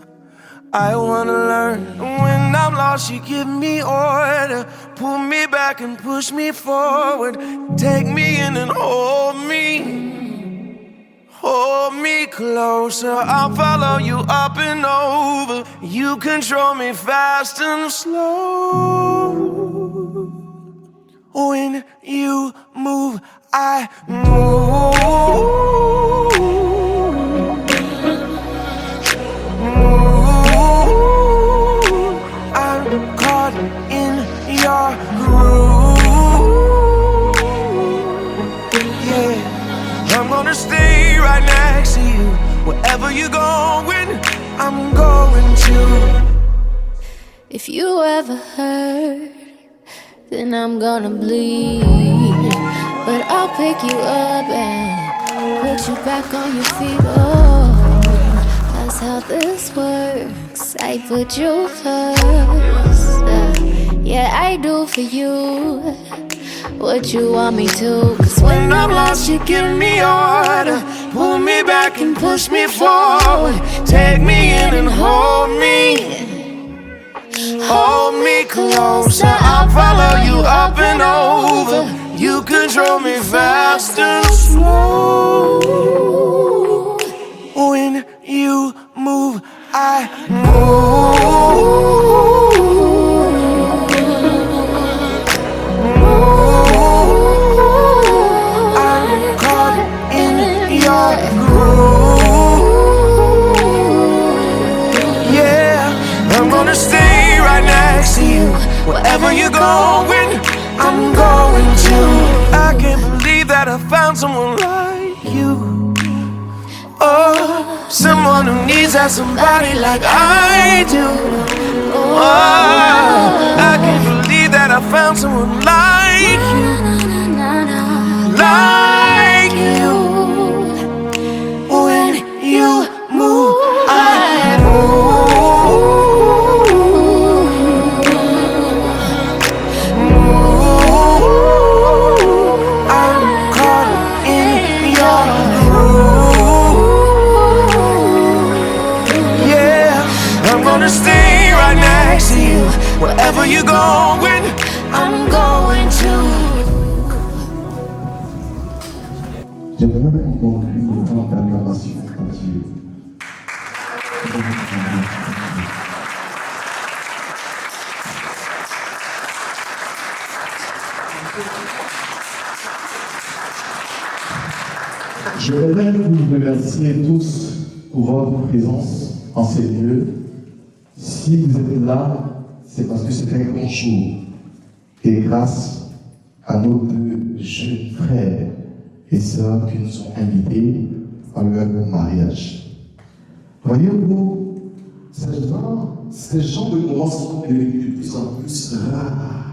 Speaker 26: I wanna learn. When I'm lost, you give me order. Pull me back and push me forward. Take me in and hold me. Hold me closer, I'll follow you up and over. You control me fast and slow. When you move, I move. I'm caught in your groove. Yeah, I'm gonna stay right next to you. Wherever you're going, I'm going to.
Speaker 3: If you ever hurt, then I'm gonna bleed. But I'll pick you up and put you back on your feet. Oh, that's how this works. I put you first. Yeah, I do for you what you want me to. Cause when I'm lost, you give me order. Pull me back and push me forward. Take me in and hold me. Hold me closer, I'll follow you up and over. You control me fast and slow. When you move, I move. I'm caught in your groove. Yeah, I'm gonna stay right next to you. Wherever you're going, I'm going to. I
Speaker 11: needs are somebody like I do. Oh, I can't believe that I found someone like you. Like you. When you move, I move. I'm caught in your groove. Yeah, I'm gonna stay right next to you. Wherever you're going, I'm going to.
Speaker 10: J'aimerais qu'on conclue le temps d'acclamation à Dieu. Je voudrais vous remercier tous pour votre présence en ces lieux. Si vous êtes là, c'est parce que c'est un grand jour. Et grâce à nos deux jeunes frères et sœurs qui nous ont invités à leur mariage. Voyez-vous, ces gens de moments sont devenus de plus en plus rares.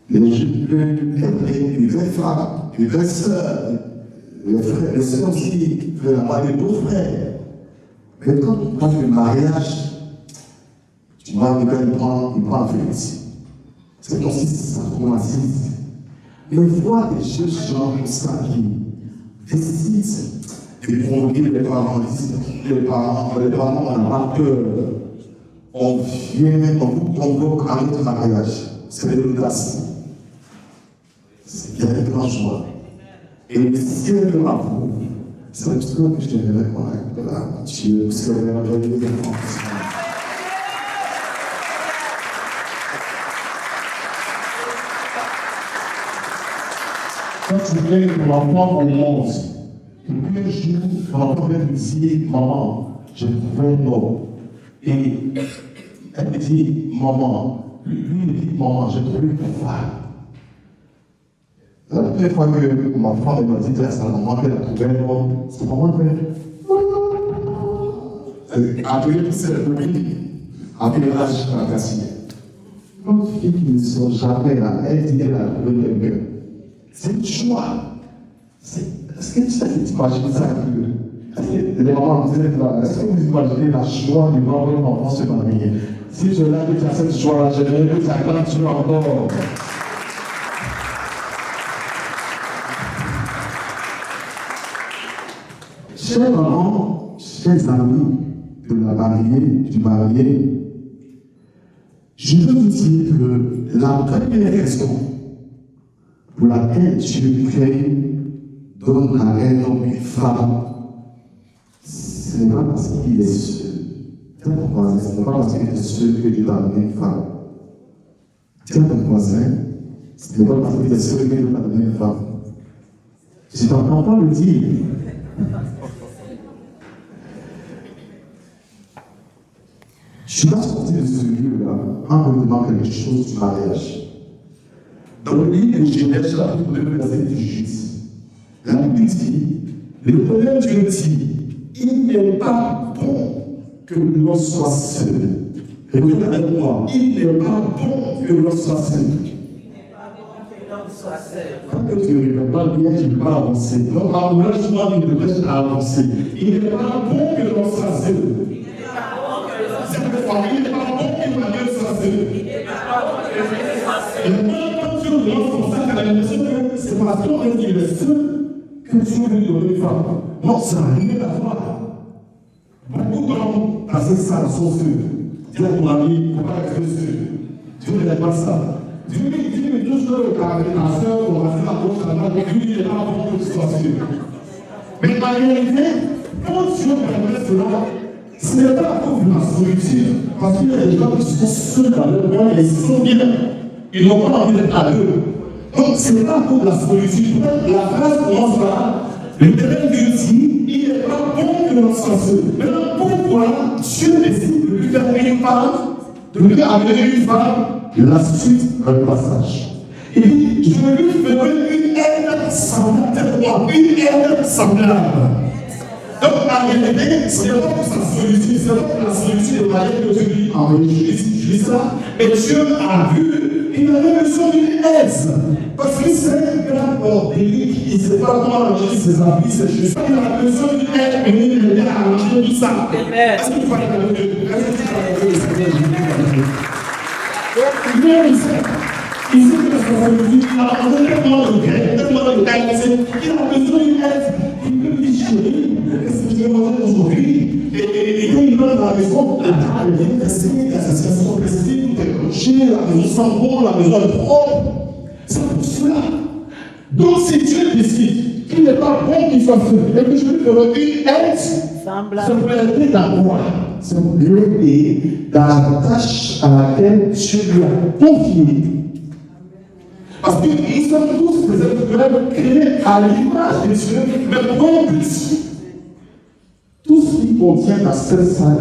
Speaker 10: Les vraies femmes, les vraies sœurs, les sœurs aussi, les beaux-frères. Mais quand on parle de mariage, tu vois, le gars, il prend un félicité. C'est comme si ça traumatise. Mais voir des jeunes gens comme ça qui décident de provoquer les parents, les parents n'ont pas peur. On vient, on vous convoque à notre mariage. C'est de l'audace. C'est bien une grande joie. Et le ciel de la vous, c'est le truc que je t'aimerais connaître là. Dieu, c'est le merveilleux de France. Quand tu viens pour l'enfant au monde, et puis un jour, l'enfant vient me dire, maman, je trouve un homme. Et elle me dit, maman, lui il me dit, maman, je trouve une femme. La première fois que ma femme m'a dit à sa maman qu'elle a trouvé un homme, c'est maman qui appelé pour cette famille, appelé l'âge de la Cassie. Une fille qui ne sort jamais là, elle dit qu'elle a trouvé quelqu'un. C'est une joie. Est-ce que tu imagines ça? Les mamans, vous êtes là. Est-ce que vous imaginez la joie de voir un enfant se marier? Si je l'invite à cette joie-là, j'aimerais que ça continue encore. Chers parents, chers amis de la mariée, du marié, je veux vous dire que la première raison pour laquelle Dieu crée, donne à un homme une femme, ce n'est pas parce qu'il est seul. Ce n'est pas parce qu'il est seul que Dieu a donné une femme. Tiens ton voisin, ce n'est pas parce qu'il est seul que Dieu a donné une femme. Je ne t'entends pas le dire. Je suis pas sorti de ce lieu-là en me demandant quelque chose du mariage. Dans le livre de Genèse, chapitre 2, verset 18, la Bible dit, l'Éternel Dieu dit, il n'est pas bon que l'on soit seul. Écoutez avec moi, il n'est pas bon que l'on soit seul. Quand tu ne réponds pas bien, tu ne peux pas avancer. Donc, encourage-moi une prêche à avancer. Il n'est pas bon que l'on soit seul. Il n'est pas bon qu'Emmanuel soit seul. Et moi, quand tu lances ton sac à la maison, c'est parce qu'on est qu'il est seul que tu veux lui donner une femme. Non, ça n'a rien à voir. Beaucoup d'hommes passent ça dans son feu. Dis à ton ami, il ne faut pas être seul. Dieu n'est pas ça. Dieu me touche le caractère, ma soeur, on va faire la gauche, la main, lui, il n'est pas bon que tu sois seul. Mais en réalité, quand Dieu permet cela, ce n'est pas à cause de la solitude, parce qu'il y a des gens qui sont seuls dans leur monde et ils sont bien. Ils n'ont pas envie d'être à deux. Donc, ce n'est pas à cause de la solitude. La phrase commence par l'Éternel Dieu dit, il n'est pas bon que l'on soit seul. Maintenant, pourquoi Dieu décide de lui faire une femme, de lui amener une femme? La suite, un passage. Il dit, je lui ferai une aide semblable. Une aide semblable. Donc, en réalité, ce n'est pas que sa solitude, ce n'est pas que la solitude de Marie que Dieu lui a envoyé Julissa, mais Dieu a vu qu'il avait besoin d'une aide. Parce que c'est un grand bordélique, il ne sait pas comment ranger ses habits, c'est juste. Il a besoin d'une aide pour l'aider à ranger tout ça. Est-ce qu'il faut aller il vient ici. Il sait que sa solitude, il a tellement de regret, tellement de qualité, il a besoin d'une aide. Il peut lui chérir. Qu'est-ce que je vais manger aujourd'hui? Et quand il va dans la maison, la table est cassée, la situation est cassée, tout est branché, la maison sent bon, la maison est propre. C'est pour cela. Donc si Dieu décide qu'il n'est pas bon qu'il soit fait, et que je lui ferai une aide, c'est pour l'aider dans quoi? C'est pour l'aider dans la tâche à laquelle Dieu lui a confié. Parce que nous sommes tous des êtres humains créés à l'image de Dieu, mais pour un but. Tout ce qui contient la cette salle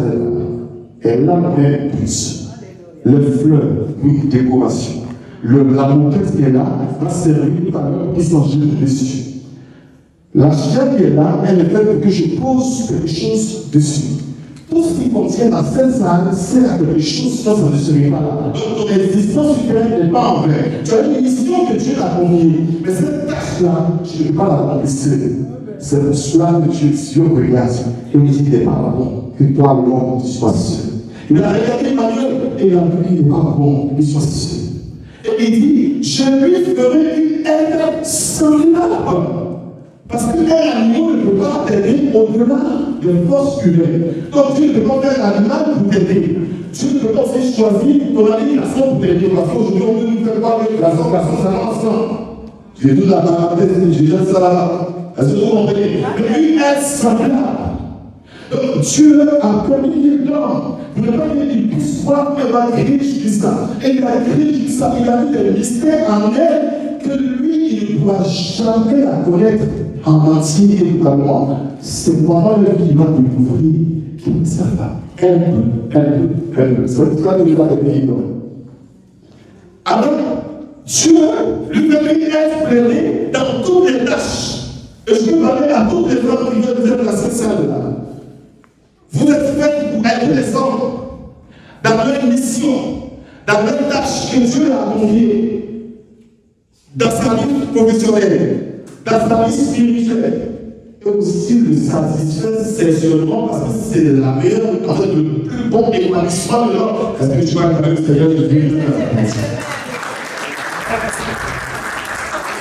Speaker 10: est là pour un but. Le fleur, une décoration. La moquette qui est là va servir tout à l'heure qui s'en jette dessus. La chair qui est là, elle est faite pour que je pose quelque chose dessus. Tout ce qui contient la Sainte Salle sert à quelque chose, sinon ça ne serait pas là. Donc ton existence humaine n'est pas en vrai. Tu as une mission que Dieu t'a confiée, mais cette tâche-là, tu ne peux pas la laisser. C'est pour cela que Dieu regarde et me dit, il n'est pas bon que toi, l'homme, tu sois seul. Il a regardé Emmanuel et il a dit, il n'est pas bon qu'il soit seul. Et il dit, je lui ferai une aide semblable. Parce qu'un animal ne peut pas t'aider au-delà des forces humaines. Donc Dieu ne peut pas faire un animal pour t'aider. Dieu ne peut pas aussi choisir ton alimentation pour t'aider. Parce qu'aujourd'hui, on veut nous faire parler de la formation, c'est ensemble. J'ai tout la parenthèse, j'ai déjà ça là. Est-ce que vous comprenez? Une aide semblable. Donc Dieu a communiqué l'homme. Vous ne pouvez pas dire qu'il puisse voir qu'il va créer jusqu'à. Et il a créé jusqu'à. Il a mis des mystères en elle que lui, il ne pourra jamais la connaître en entier et totalement. C'est pendant le vie qu'il va découvrir qu'il ne sert pas. Elle peut. C'est pour ça que je vais te dire. Alors, Dieu lui permet d'être plaidé dans toutes les tâches. Et je peux parler à toutes les femmes qui viennent faire la sociale là. Vous êtes faites pour aider les hommes dans leur mission, dans leur tâche que Dieu a confiée, dans sa vie professionnelle, dans sa vie spirituelle, et aussi le satisfaire sexuellement parce que c'est la meilleure, en fait, le plus bon épanouissement de l'homme. Est-ce que tu vas quand même Seigneur de Dieu?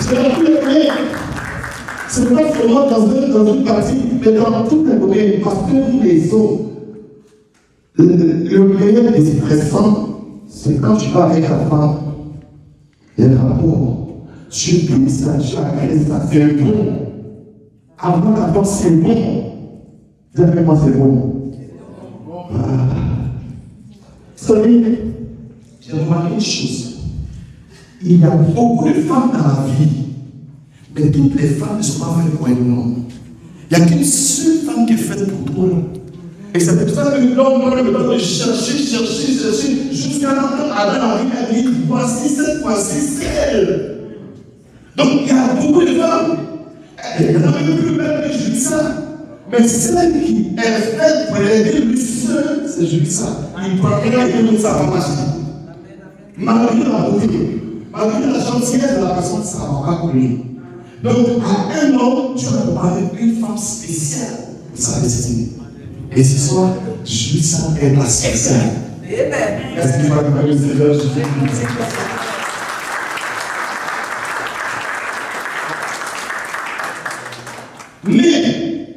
Speaker 10: C'est la plus belle. C'est pas seulement dans une partie, mais dans toutes les domaines, parce que nous les hommes, le meilleur des expressants, c'est quand tu vas avec la femme, il y a un rapport. Tu dis ça, tu as créé ça, c'est bon. Avant d'abord, c'est bon. Dis-moi, c'est bon. Vous savez, j'ai remarqué une chose. Il y a beaucoup de femmes dans la vie. Mais toutes les femmes ne sont pas faites pour un homme. Il n'y a qu'une seule femme qui est faite pour toi. Et c'est pour ça que l'homme prend le temps de chercher, jusqu'à l'entendre Adam arrive à dire, voici cette fois-ci, c'est elle. Donc il y a beaucoup de femmes. Il y en a même plus belle que Julissa. Mais celle qui est faite pour aider lui seul, c'est Julissa. Il ne peut rien aider ça va marcher. Malgré la beauté, malgré la gentillesse de la personne, ça ne va pas couler. Donc, à un homme, tu vas parler d'une femme spéciale pour sa destinée. Et ce soir, Julissa est la spéciale. Est-ce qu'il va parler de Seigneur Jésus? Mais,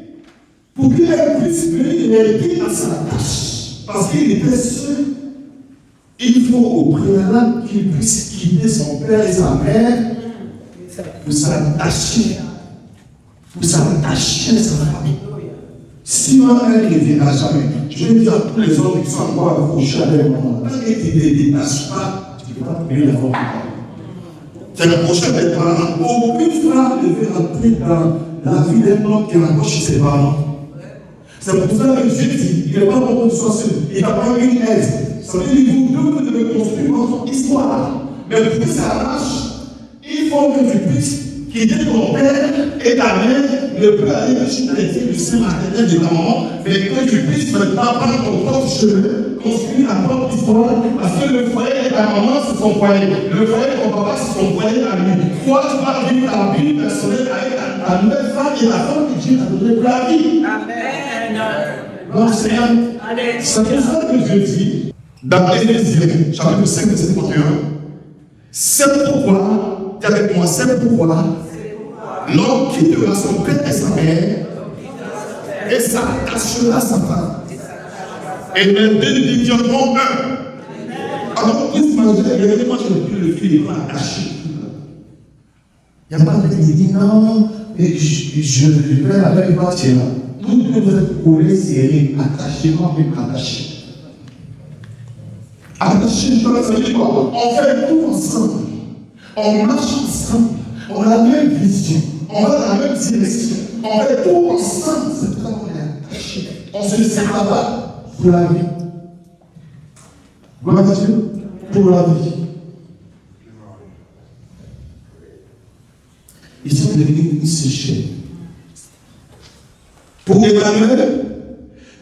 Speaker 10: pour qu'il puisse venir dans sa tâche, parce qu'il était seul, il faut au préalable qu'il puisse quitter son père et sa mère pour s'attacher à sa famille. Sinon, elle ne reviendra jamais. Je vais dire à tous les hommes qui sont encore accrochés avec moi, tant que tu ne te détaches pas, tu ne peux pas payer la forme. C'est le prochain des parents. Aucune femme ne veut rentrer dans la vie d'un homme qui est encore chez ses parents. C'est pour ça que Dieu dit, il n'est pas bon que tu sois seul. Il n'a pas une aide. Ça veut dire que vous devez construire votre histoire. Mais pour que ça marche, il faut que tu puisses qui dit que ton père et ta mère ne peuvent aller sur le sein maternel de ta maman, mais que tu puisses maintenant prendre ton propre chemin, construire ta propre histoire, parce que le foyer de ta maman, c'est son foyer. Le foyer de ton papa, c'est son foyer à lui. Toi, tu vas vivre ta vie personnelle avec ta nouvelle femme et la femme que Dieu t'a donnée pour la vie. Amen. Donc, Seigneur, c'est pour ça que Dieu dit, dans Ézéchiel, chapitre 5, verset 31, c'est pourquoi, dis avec moi, c'est pourquoi, l'homme quittera son père et sa mère et s'attachera à sa femme. Et les deux deviendront un. Alors, vous imaginez, regardez-moi, je n'ai plus le fil, il n'est pas attaché. Il n'y a pas de dit non, je vais avec toi, tu es là. Vous êtes collés, serrés, attachez-moi, même attachés. Attachés, ça veut dire quoi? On fait tout ensemble. On marche ensemble. On a la même vision. On va dans la même direction. On fait tout ensemble. C'est pourquoi on est attachés. On se sépare pas pour la vie. Gloire à Dieu, pour la vie. Ils sont devenus une séchée. Pour Emmanuel,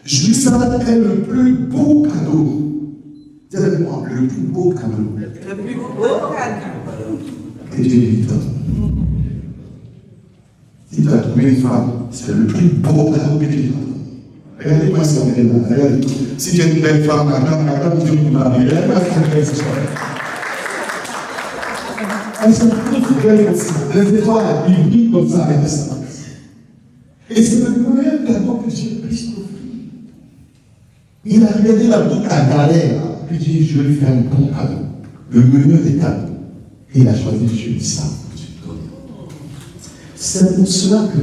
Speaker 10: Julissa est le plus beau cadeau. Dis avec moi, le plus beau cadeau. Le plus beau cadeau. Que Dieu lui donne. Si tu as trouvé une femme, c'est le plus beau cadeau que Dieu lui donne. Regardez-moi si on est là. Regardez. Si tu es une belle femme, attends, Dieu nous l'a mis. Regardez-moi si on est là ce soir. Elles sont toutes belles comme ça. Les étoiles, ils brillent comme ça avec ça. Et c'est le meilleur cadeau que Dieu puisse t'offrir. Il a regardé la boucle à galère, puis dit, je vais lui faire un bon cadeau. Le meilleur des cadeaux. Et il a choisi Julissa pour Dieu donner. C'est pour cela que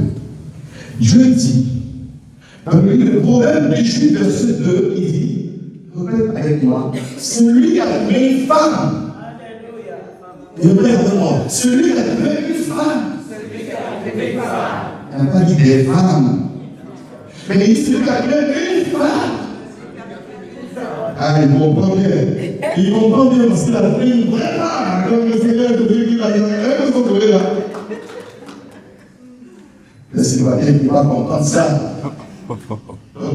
Speaker 10: Dieu dit, dans le Proverbe 18, verset 2, il dit, répète avec moi, celui qui a trouvé une femme. Celui qui a trouvé une femme. Il n'a pas dit des femmes. Mais il dit celui qui a trouvé une femme. Ah, ils comprennent bien. Ils comprennent bien parce qu'il a trouvé une vraie femme. Comme le Seigneur de Dieu qui l'a trouvé là. Le Seigneur ne va pas comprendre ça. Donc,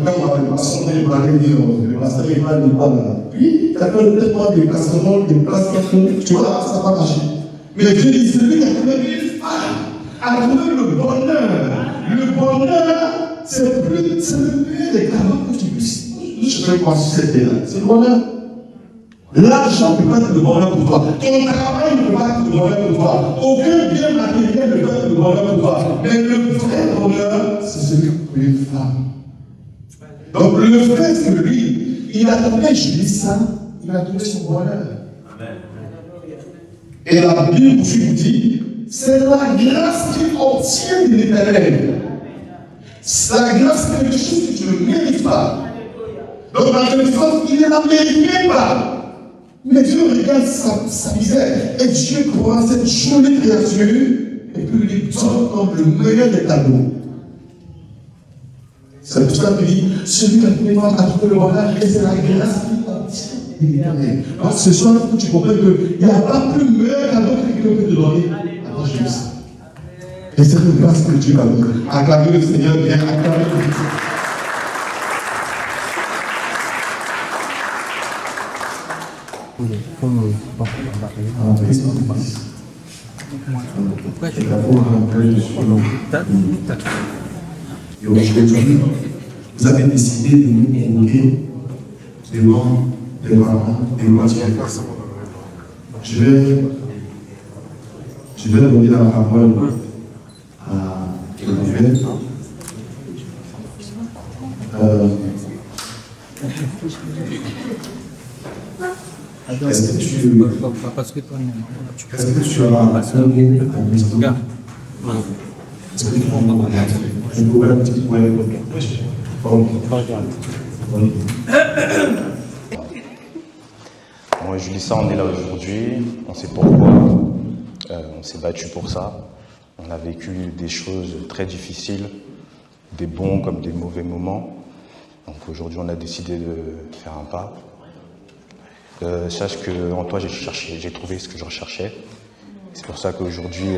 Speaker 10: quand on va passer, on va dire, le pasteur il va nous parler. Puis, tu as fait peut-être des casseroles, des places, tu vois, ça va pas marcher. Mais Dieu dit, celui qui a trouvé une femme, a trouvé le bonheur. Le bonheur, c'est le meilleur des cadeaux que tu puisses. Je sais pas si c'était là. C'est le bonheur. L'argent ne peut pas être le bonheur pour toi. Ton travail ne peut pas être le bonheur pour toi. Aucun bien matériel ne peut être le bonheur pour toi. Mais le vrai bonheur, c'est celui qui a trouvé une femme. Donc le fait que lui, il a trouvé Julissa, il a trouvé son bonheur. Et la Bible vous dit, c'est la grâce qui obtient de l'Éternel. C'est la grâce que quelque chose que tu ne mérites pas. Donc dans quelque chose, il ne la méritait pas. Mais Dieu regarde sa misère. Et Dieu prend cette jolie créature et puis lui donne comme le meilleur des cadeaux. C'est pour ça qu'il dit, celui qui a trouvé le bonheur, et c'est la grâce qui obtient de l'Éternel. Donc ce soir, il faut que tu comprennes qu'il n'y a pas plus meilleur cadeau que Dieu peut te donner à Jésus. Et c'est une grâce que Dieu va donner. Acclamez le Seigneur bien, acclamez le Seigneur. Et aujourd'hui, vous avez décidé de nous convoquer devant les parents et les moitiés. Je vais donner la parole à Emmanuel. Est-ce que tu as un mot pour Est-ce que tu comprends je peux faire un petit point de
Speaker 12: Moi et Julissa, on est là aujourd'hui, on sait pourquoi, on s'est battu pour ça. On a vécu des choses très difficiles, des bons comme des mauvais moments. Donc aujourd'hui, on a décidé de faire un pas. Sache qu'en toi, j'ai trouvé ce que je recherchais. C'est pour ça qu'aujourd'hui,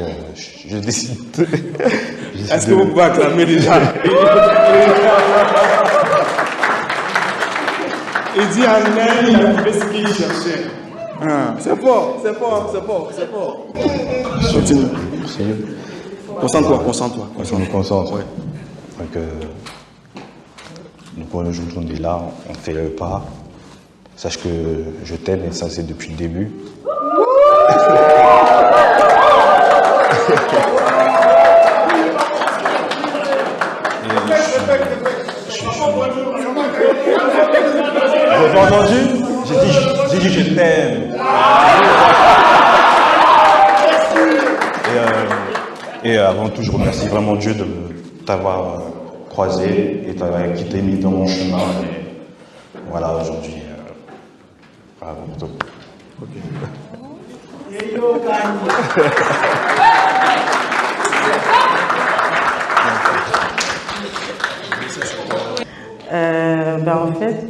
Speaker 12: je décide de...
Speaker 10: Est-ce que vous pouvez acclamer déjà? Il dit Amen, il a trouvé ce qu'il cherchait. C'est fort, c'est fort, c'est fort, c'est fort. Continue. Concentre-toi, concentre-toi.
Speaker 12: On me concentre. Ouais. Donc pour le jour où on est là, on fait le pas. Sache que je t'aime et ça c'est depuis le début.
Speaker 10: J'ai pas entendu? J'ai dit je t'aime.
Speaker 12: Et avant tout, je remercie vraiment Dieu de t'avoir croisé et qui t'a mis dans mon chemin. Et voilà, aujourd'hui, voilà pour tout.
Speaker 13: En fait,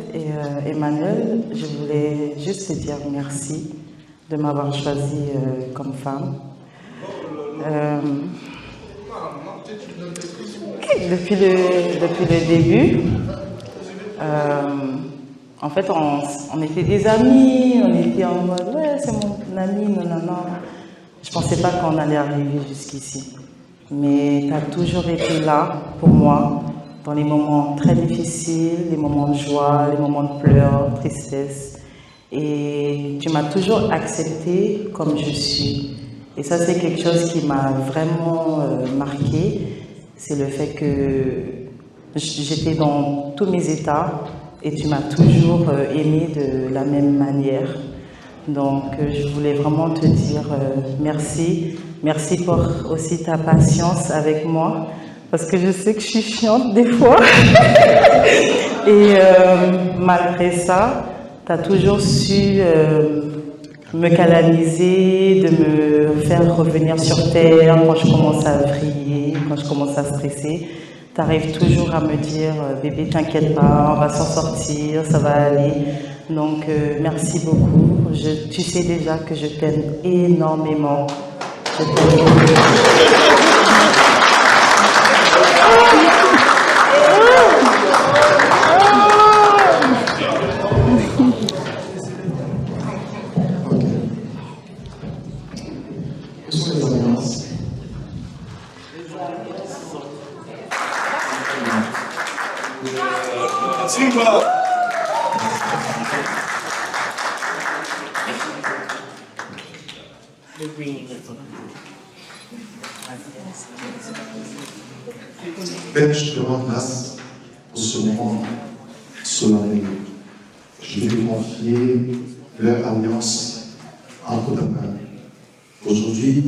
Speaker 13: Emmanuel, je voulais juste te dire merci de m'avoir choisi comme femme. Depuis le début, en fait, on était des amis, on était en mode ouais, c'est mon ami, non. Je pensais pas qu'on allait arriver jusqu'ici. Mais tu as toujours été là pour moi dans les moments très difficiles, les moments de joie, les moments de pleurs, de tristesse. Et tu m'as toujours acceptée comme je suis. Et ça, c'est quelque chose qui m'a vraiment marqué. C'est le fait que j'étais dans tous mes états et tu m'as toujours aimé de la même manière. Donc, je voulais vraiment te dire merci. Merci pour aussi ta patience avec moi, parce que je sais que je suis chiante des fois. Et malgré ça, tu as toujours su me canaliser, de me faire revenir sur terre quand je commence à vriller, quand je commence à stresser. Tu arrives toujours à me dire bébé, t'inquiète pas, on va s'en sortir, ça va aller. Donc merci beaucoup. Tu sais déjà que je t'aime énormément. Je t'aime beaucoup.
Speaker 10: Père, je te rends grâce pour ce moment solennel. Je vais confier leur alliance entre ta main. Aujourd'hui,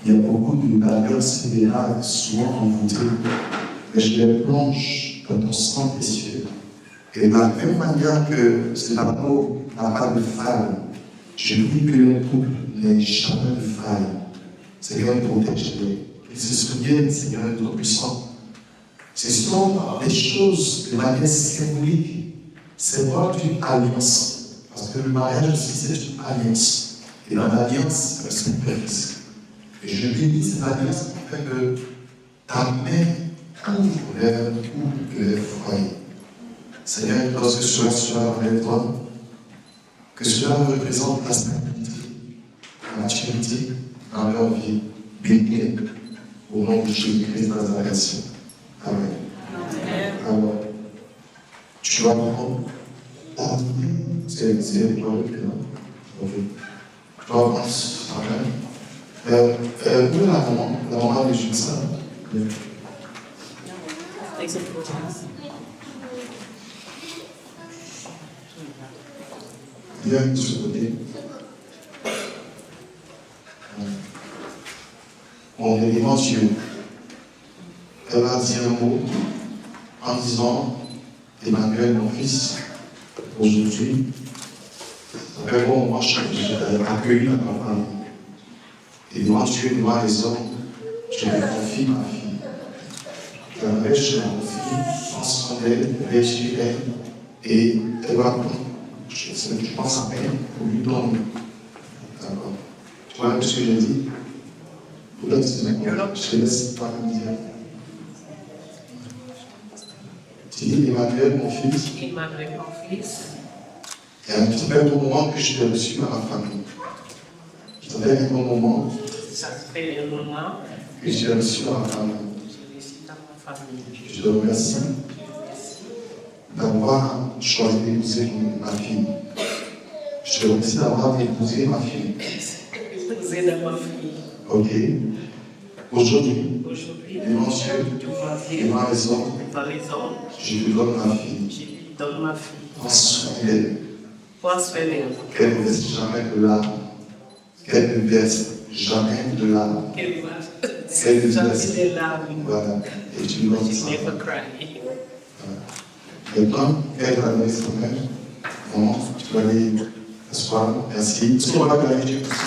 Speaker 10: il y a beaucoup d'alliances fédérales souvent envoûtées, mais je les plonge dans ton sang précieux. Et de la même manière que cet amour n'a pas de faille, je prie que le couple n'ait jamais de faille. Seigneur, protège-les. Qu'ils se souviennent, Seigneur, de ton puissant. Ce sont des choses de manière symbolique. C'est voir une alliance. Parce que le mariage aussi, c'est une alliance. Et dans l'alliance, c'est une promesse. Et je bénis cette alliance qui fait que ta main ouvre leur foyer. Seigneur, lorsque cela soit avec toi, que cela représente la stabilité, la maturité dans leur vie. Bénis au nom de Jésus-Christ Nazareth. Amen. Alors, tu vas prendre c'est le gloire de Dieu. Tu vas prendre ta main. Où est la maman de Julissa? Viens de ce côté. On est devant Dieu. Elle va dire un mot en disant Emmanuel, mon fils, aujourd'hui, après bon, moi, je t'ai accueilli dans ma famille. Et devant Dieu, devant les hommes, je lui confie ma fille. Je la mets chez ma fille, en son d'elle, sur elle, et elle va prendre. Je pense à elle pour lui donner. D'accord. Tu vois ce que j'ai dit? Là, je te laisse parler dire. Tu dis Emmanuel, mon fils.
Speaker 14: Emmanuel, mon fils.
Speaker 10: Il y a un petit peu de moment que je t'ai reçu dans ma famille. Ça fait un bon moment.
Speaker 14: Ça fait un moment
Speaker 10: que je t'ai reçu dans ma famille. Je te remercie d'avoir choisi d'épouser ma fille. Je te remercie d'avoir épousé ma fille.
Speaker 14: Épousé de ma fille.
Speaker 10: Ok. Aujourd'hui, devant Dieu et ma raison, je lui donne ma fille.
Speaker 14: Je lui donne ma fille.
Speaker 10: Prends soin d'elle.
Speaker 14: Prends soin d'elle.
Speaker 10: Qu'elle ne verse jamais de larmes. Qu'elle ne verse jamais de larmes.
Speaker 14: Qu'elle ne
Speaker 10: verse
Speaker 14: verse jamais de larmes.
Speaker 10: Voilà. Et tu lui donnes ça.
Speaker 14: Never cry.
Speaker 10: Maintenant, qu'elle t'a donné sa mère, bon, tu peux aller t'asseoir. Merci. Est-ce qu'on va garder Dieu pour ça?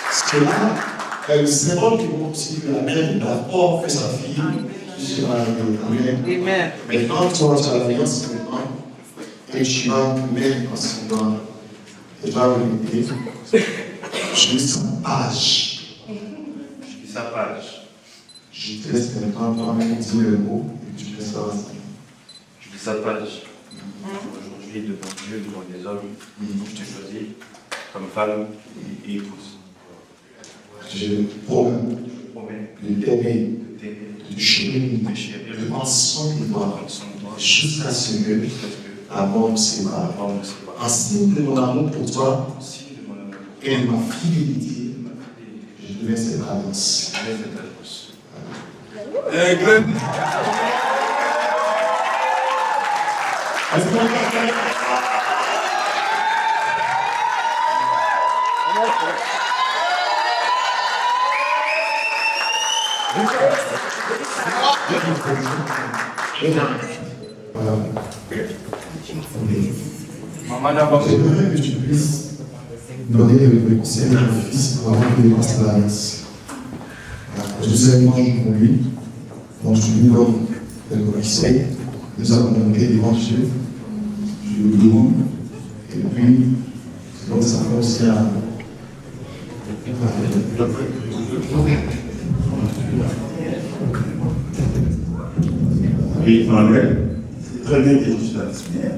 Speaker 10: Parce que là, le symbole qui vous considère la mère d'abord fait sa fille. Amen. Maintenant, tu vas faire l'alliance maintenant. Et tu vas mettre en son nom. Et tu vas regarder. Juste sa page. Sa page. Je te laisse maintenant toi-même dire le mot et tu fais ça.
Speaker 15: Je lis sa page. Aujourd'hui, devant Dieu, devant les hommes, je te choisis comme femme et épouse.
Speaker 10: Je promets de t'aimer, de chérir, de prendre soin de toi jusqu'à ce que la mort nous sépare. En signe de mon amour pour toi et de ma fidélité, je te laisse cette alliance.
Speaker 15: Maman d'abord.
Speaker 10: J'aimerais que tu puisses donner le conseil à mon fils avant qu'il passe l'alliance. Je sais moi je pour lui, donc je lui donne le conseil, nous allons demander devant Dieu, je lui demande, et puis donc ça fait aussi à
Speaker 16: Oui, Emmanuel, c'est très bien que tu sois la semaine.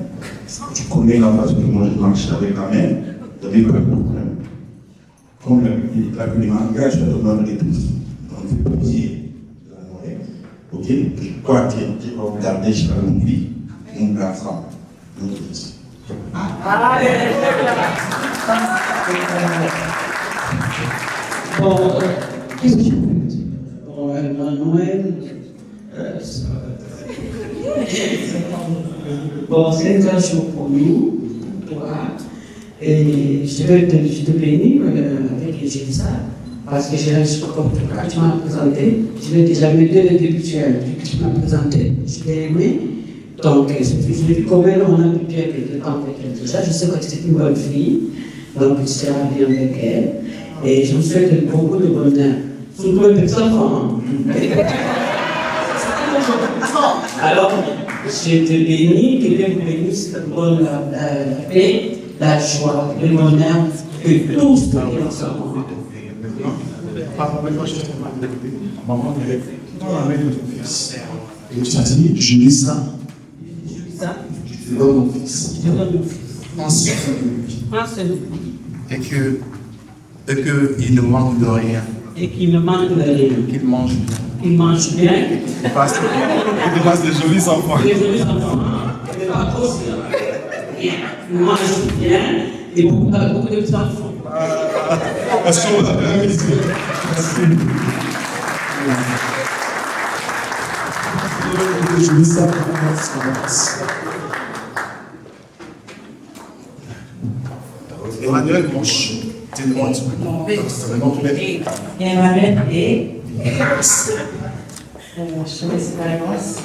Speaker 16: Tu connais la façon dont je marche avec la main, tu n'avais pas de problème. Comme la Bible m'engage, je te donne une réponse. Donc, il faut dire de la monnaie. Ok? Toi, tu vas regarder jusqu'à l'oubli, mon grand frère. Donc,
Speaker 17: bon, qu'est-ce que tu veux? Bon, Emmanuel, bon, c'est un grand jour pour nous, pour toi. Et je te bénis avec les Gélissa, parce que j'ai reçu comme tu m'as présenté. Je l'ai déjà mis dès le début, tu m'as présenté. Je l'ai aimé. Donc, je l'ai vu combien on a pu bien avec le temps avec elle. Déjà, je sais que c'est une bonne fille, donc tu seras bien avec elle. Et je vous souhaite beaucoup de bonheur. Surtout avec les enfants. Alors, je te bénis, que Dieu vous bénisse, donne la paix, la joie, le bonheur, que tous nous ensemble.
Speaker 10: Maman, tu amène ton fils. Et tu as dit, je lis ça. Je te donne mon fils. Prends soin de lui. Et qu'il ne manque de rien.
Speaker 17: Et qu'il ne manque de rien.
Speaker 10: Qu'il mange bien.
Speaker 17: Qu'il mange bien.
Speaker 10: Il passe de jolis enfants.
Speaker 17: Des jolis enfants. Mais pas trop bien. Il mange bien. Et beaucoup de petits enfants.
Speaker 10: Est-ce qu'on va faire un métier? Merci. Je lis ça pour Emmanuel, mon chou, t'es de moi, tu peux.
Speaker 17: Emmanuel et
Speaker 18: je laisse la grâce.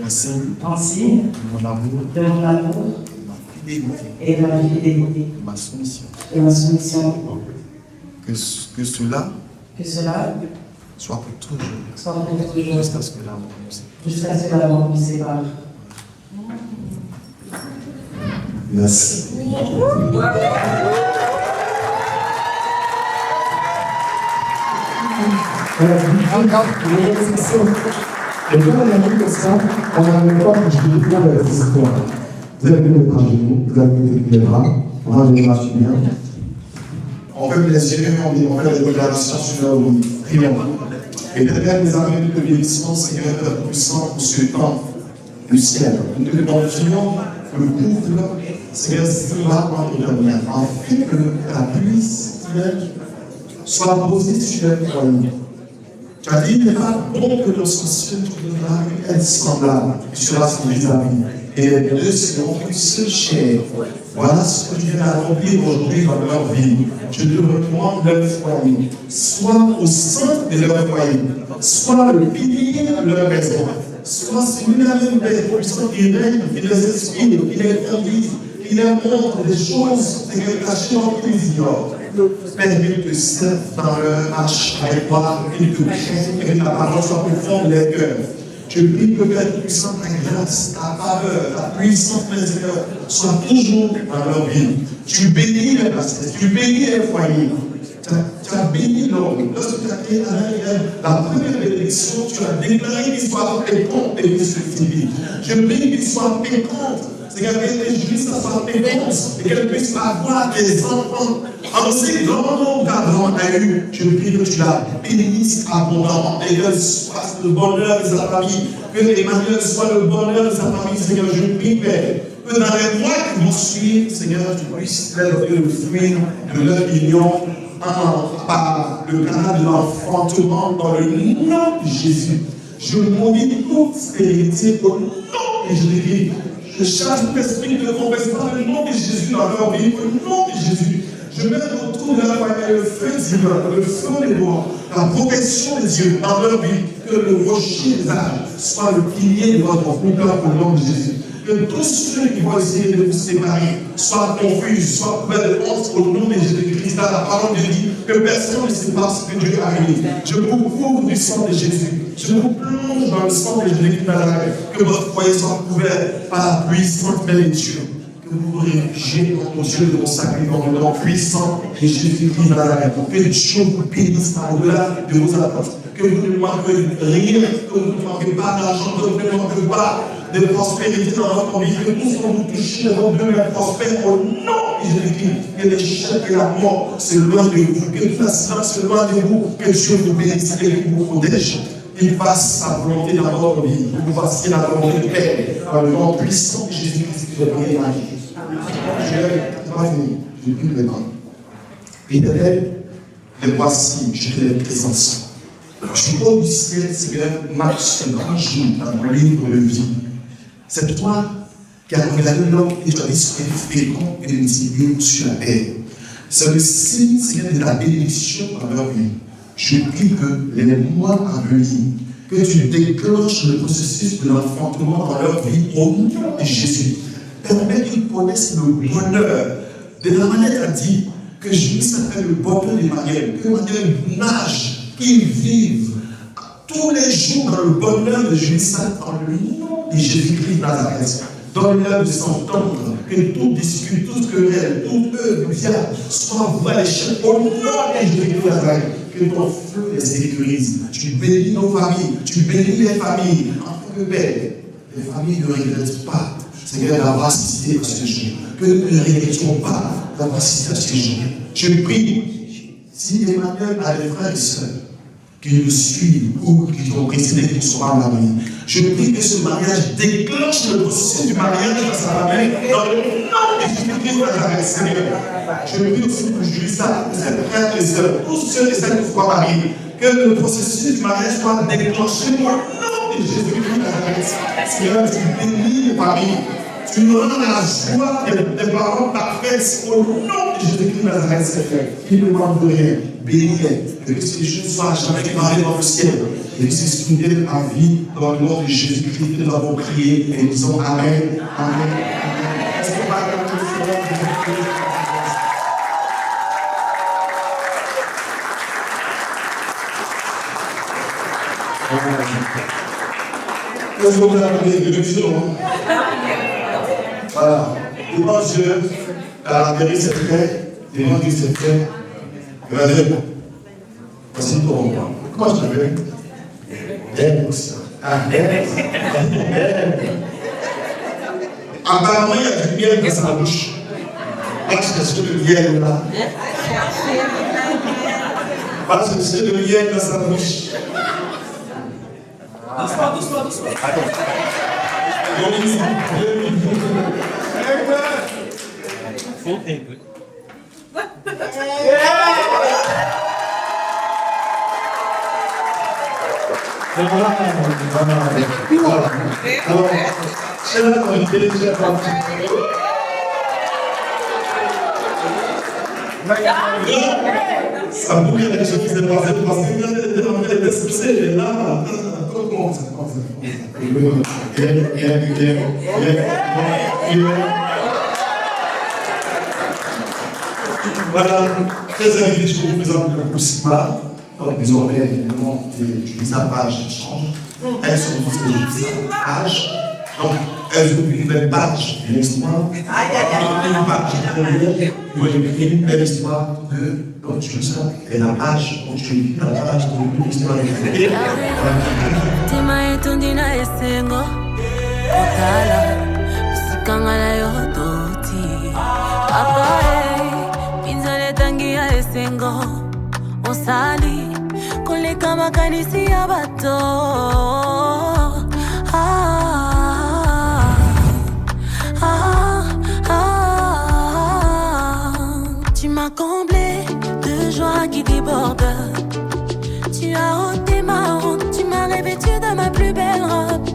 Speaker 10: Ainsi,
Speaker 18: Mon amour.
Speaker 10: de mon amour
Speaker 18: Et de ma fidélité.
Speaker 10: ma soumission.
Speaker 18: Et ma soumission.
Speaker 10: Que cela
Speaker 18: Que cela
Speaker 10: soit pour toujours.
Speaker 18: soit pour toujours.
Speaker 10: Jusqu'à ce que l'amour nous sépare.
Speaker 18: Jusqu'à ce que la mort nous sépare.
Speaker 10: Merci. Et quand on a vu comme ça, on n'avait pas que je vais découvrir les histoires. Vous allez mettre à genoux, vous allez mettre les bras, on va les marcher bien. On fait les yeux, on fait les déclarations sur leur vie. Prions. Et peut-être les amis de bénédiction, Seigneur, puissant pour ce temps du ciel. Nous te demandions le couple, Seigneur, si tu vas prendre la lumière, afin que ta puissance soit posée sur leur foyer. Tu as dit, il n'est pas bon que lorsque ce trouveras une semblable, tu seras son vis-à-vis. Et les deux seront une seule chair. Voilà ce que tu viens d'accomplir aujourd'hui dans leur vie. Je te recommande leur foyer. Sois au centre de leur foyer. Sois le pilier de leur maison. Sois celui-là même des puissants qui règne, qui les inspire, qui les conduit, qui leur montre des choses cachées en qu'ils ignorent. Permets que c'est dans leur marche avec toi, qu'ils te craignent et que ta parole soit profonde de leur cœur. Je prie que Père puissant, ta grâce, ta faveur, ta puissance, Seigneur, soit toujours dans leur vie. Tu bénis les pasteurs, tu bénis les foyers. Tu as béni l'homme. Lorsque tu as créé la première bénédiction, tu as déclaré qu'il soit fécond et destructible. Je prie qu'il soit fécond. Seigneur, que les juifs soient fécondes et qu'elles puissent avoir des enfants. En ces grands nombre qu'Abraham a eu, je prie que tu la bénisses abondamment et qu'elle soit le bonheur de sa famille. Que Emmanuel soit le bonheur de sa famille, Seigneur. Je prie, Père, que dans les mois qui vont suivre, Seigneur, tu puisses faire le fruit de leur union par le canal de l'enfantement dans le nom de Jésus. Je maudis toute stérilité au nom de Jésus. Je chasse tout esprit de mauvaise dans le nom de Jésus dans leur vie, au nom de Jésus. Je mets autour de la foyer le feu divin, le feu des morts, la protection des yeux dans leur vie, que le rocher des âges soit le pilier de votre couple au nom de Jésus. Que tous ceux qui vont essayer de vous séparer soient confus, soient couverts de honte au nom de Jésus-Christ. Dans la parole de Dieu, que personne ne sépare ce que Dieu a mis. Je vous couvre du sang de Jésus. Je vous plonge dans le sang de Jésus-Christ. Que votre foyer soit couvert par la puissante bénédiction. Que vous vous réfugiez dans Dieu de vos sacrements, dans le nom puissant de Jésus-Christ. Que Dieu vous bénisse au-delà de vos attentes. Que vous ne manquez rien, que vous ne manquez pas d'argent, que vous ne manquez pas de prospérité dans votre vie, que tout ce qu'on vous touche dans Dieu mais prospère au nom de Jésus-Christ, que l'échec et la mort se loin de vous, que tout accident se loin de vous, que Dieu vous bénisse et qu'il vous protège, qu'il fasse sa volonté dans votre vie, que vous fassiez la volonté de Père, dans le nom puissant de Jésus-Christ, que je prie ma vie. Je n'ai pas fini, je prie les mains. Éternel, les voici, je te les présente. Du haut du ciel, Seigneur, marche ce grand jour dans mon livre de vie. C'est toi qui as regardé l'homme et tu as esprit fécond et multiplié sur la terre. C'est le signe, Seigneur, de la bénédiction dans leur vie. Je prie que les mois à venir, que tu déclenches le processus de l'enfantement dans leur vie au nom de Jésus. Permets qu'ils connaissent le bonheur. De la manière à dire que Jésus s'appelle le bonheur des Marielles, que Marielle nage, qu'ils vivent tous les jours dans le bonheur de Jésus dans le nom de Jésus-Christ Nazareth. Donne-leur de s'entendre, que toute dispute, toute querelle, toute œuvre viable soit vouée à l'échec au nom de Jésus-Christ Nazareth. Que ton feu les sécurise. Tu bénis nos familles, tu bénis les familles. En tant que Père, les familles ne regrettent pas, Seigneur, d'avoir assisté à ce jour. Que nous ne regrettons pas d'avoir assisté à ce jour. Je prie, si Emmanuel a des frères et sœurs, qui nous suivent ou qui ont précédé qu'ils soient mariés. Je prie que ce mariage déclenche le processus du mariage dans sa famille dans le nom de Jésus-Christ Nazareth, Seigneur. Je prie aussi pour Julissa, pour ses frères et sœurs, tous ceux et celles qui soient mariés, que le processus du mariage soit déclenché au nom de Jésus-Christ Nazareth. Seigneur, tu bénis les familles. Tu nous rends la joie des parents parfaits au nom de Jésus-Christ Nazareth, Seigneur. Il ne manque de rien. Bénis-les. Que ces choses soient jamais préparées dans le ciel. Et que ces students à vie dans le nom de Jésus-Christ, nous avons prié et nous disons Amen. Amen. Est-ce qu'on va acclamer le Seigneur de Jésus-Christ? Est-ce qu'on va acclamer le Seigneur? Voilà. Devant Dieu, caractérise ses traits, démontre ses traits. Regardez, voici ton roi. Comment je t'appelle? Aussi. Apparemment, il y a du miel dans sa bouche. Parce que c'est le miel là. Parce que c'est le miel dans sa bouche. Doucement. Alors, c'est là qu'on est déjà parti. Ça bouge avec ce qui s'est passé parce qu'il y a des expulsés et là, comment ça Voilà, très invité, je vous présente le Poussipa. Donc, désormais, évidemment, les pages changent. Elles sont toutes les pages. Donc, elles ont une belle page de l'histoire. Une page une belle histoire de l'autre chose. Et la page, continue, la page de l'histoire.
Speaker 4: Tima etundina esengo Otala Sikangala yototi Papa Pinzale tangia esengo Osali Koleka makanisi ya bato Tu m'as comblé de joie qui déborde. Tu as ôté ma honte, tu m'as revêtu de ma plus belle robe.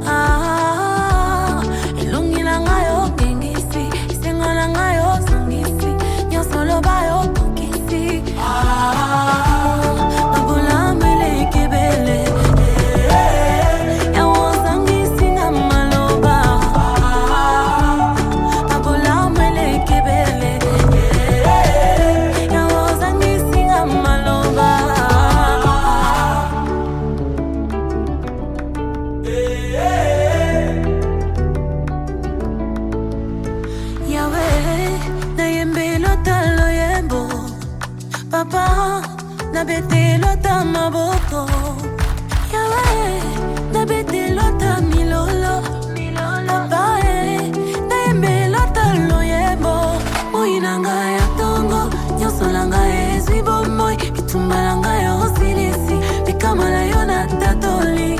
Speaker 4: Elongi na ngayo ngengisi, isengo na ngayo songisi, nyonso loba yo kokisi. Mabola mbele kebele, yawo songisi na maloba. Mabola mbele kebele, yawo songisi na maloba. Papa, na bete lota maboko. Yawe, na bete lota milolo. Papa, na yembe lota loyebo. Moinanga ya tongo, nyoso langa ezwi bomoi. Bitumba langa ya osilisi, bikama na yona tatoli.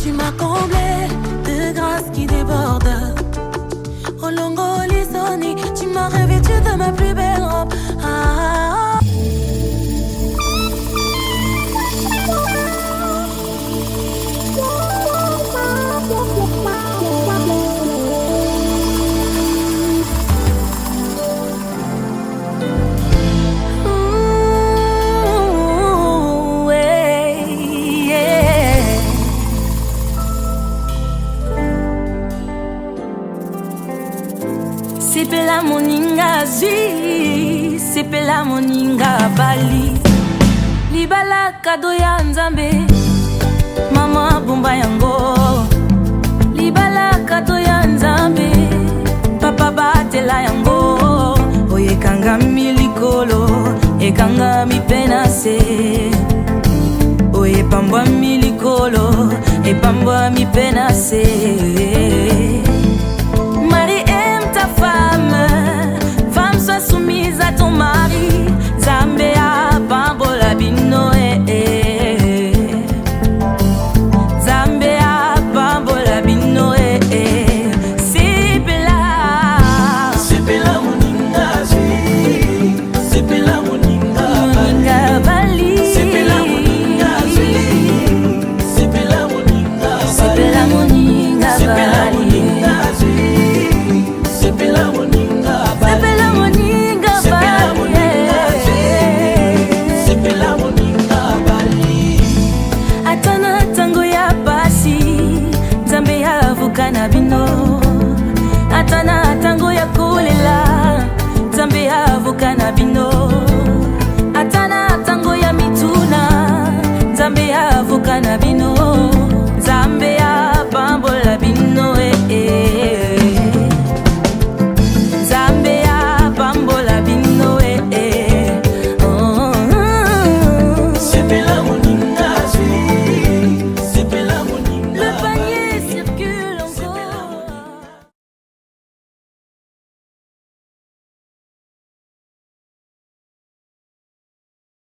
Speaker 4: Tu m'as comblé de grâce qui déborde. Olongo Lisoni, tu m'as revêtu de ma plus belle robe. Sepela moninga zwi, sepela moninga bali. Libala kado ya nzambe, mama bomba yango. Libala kado ya nzambe, papa batela yango. Oye kanga milikolo, ekanga mipenase. Oye pambwa milikolo, epambwa mipenase.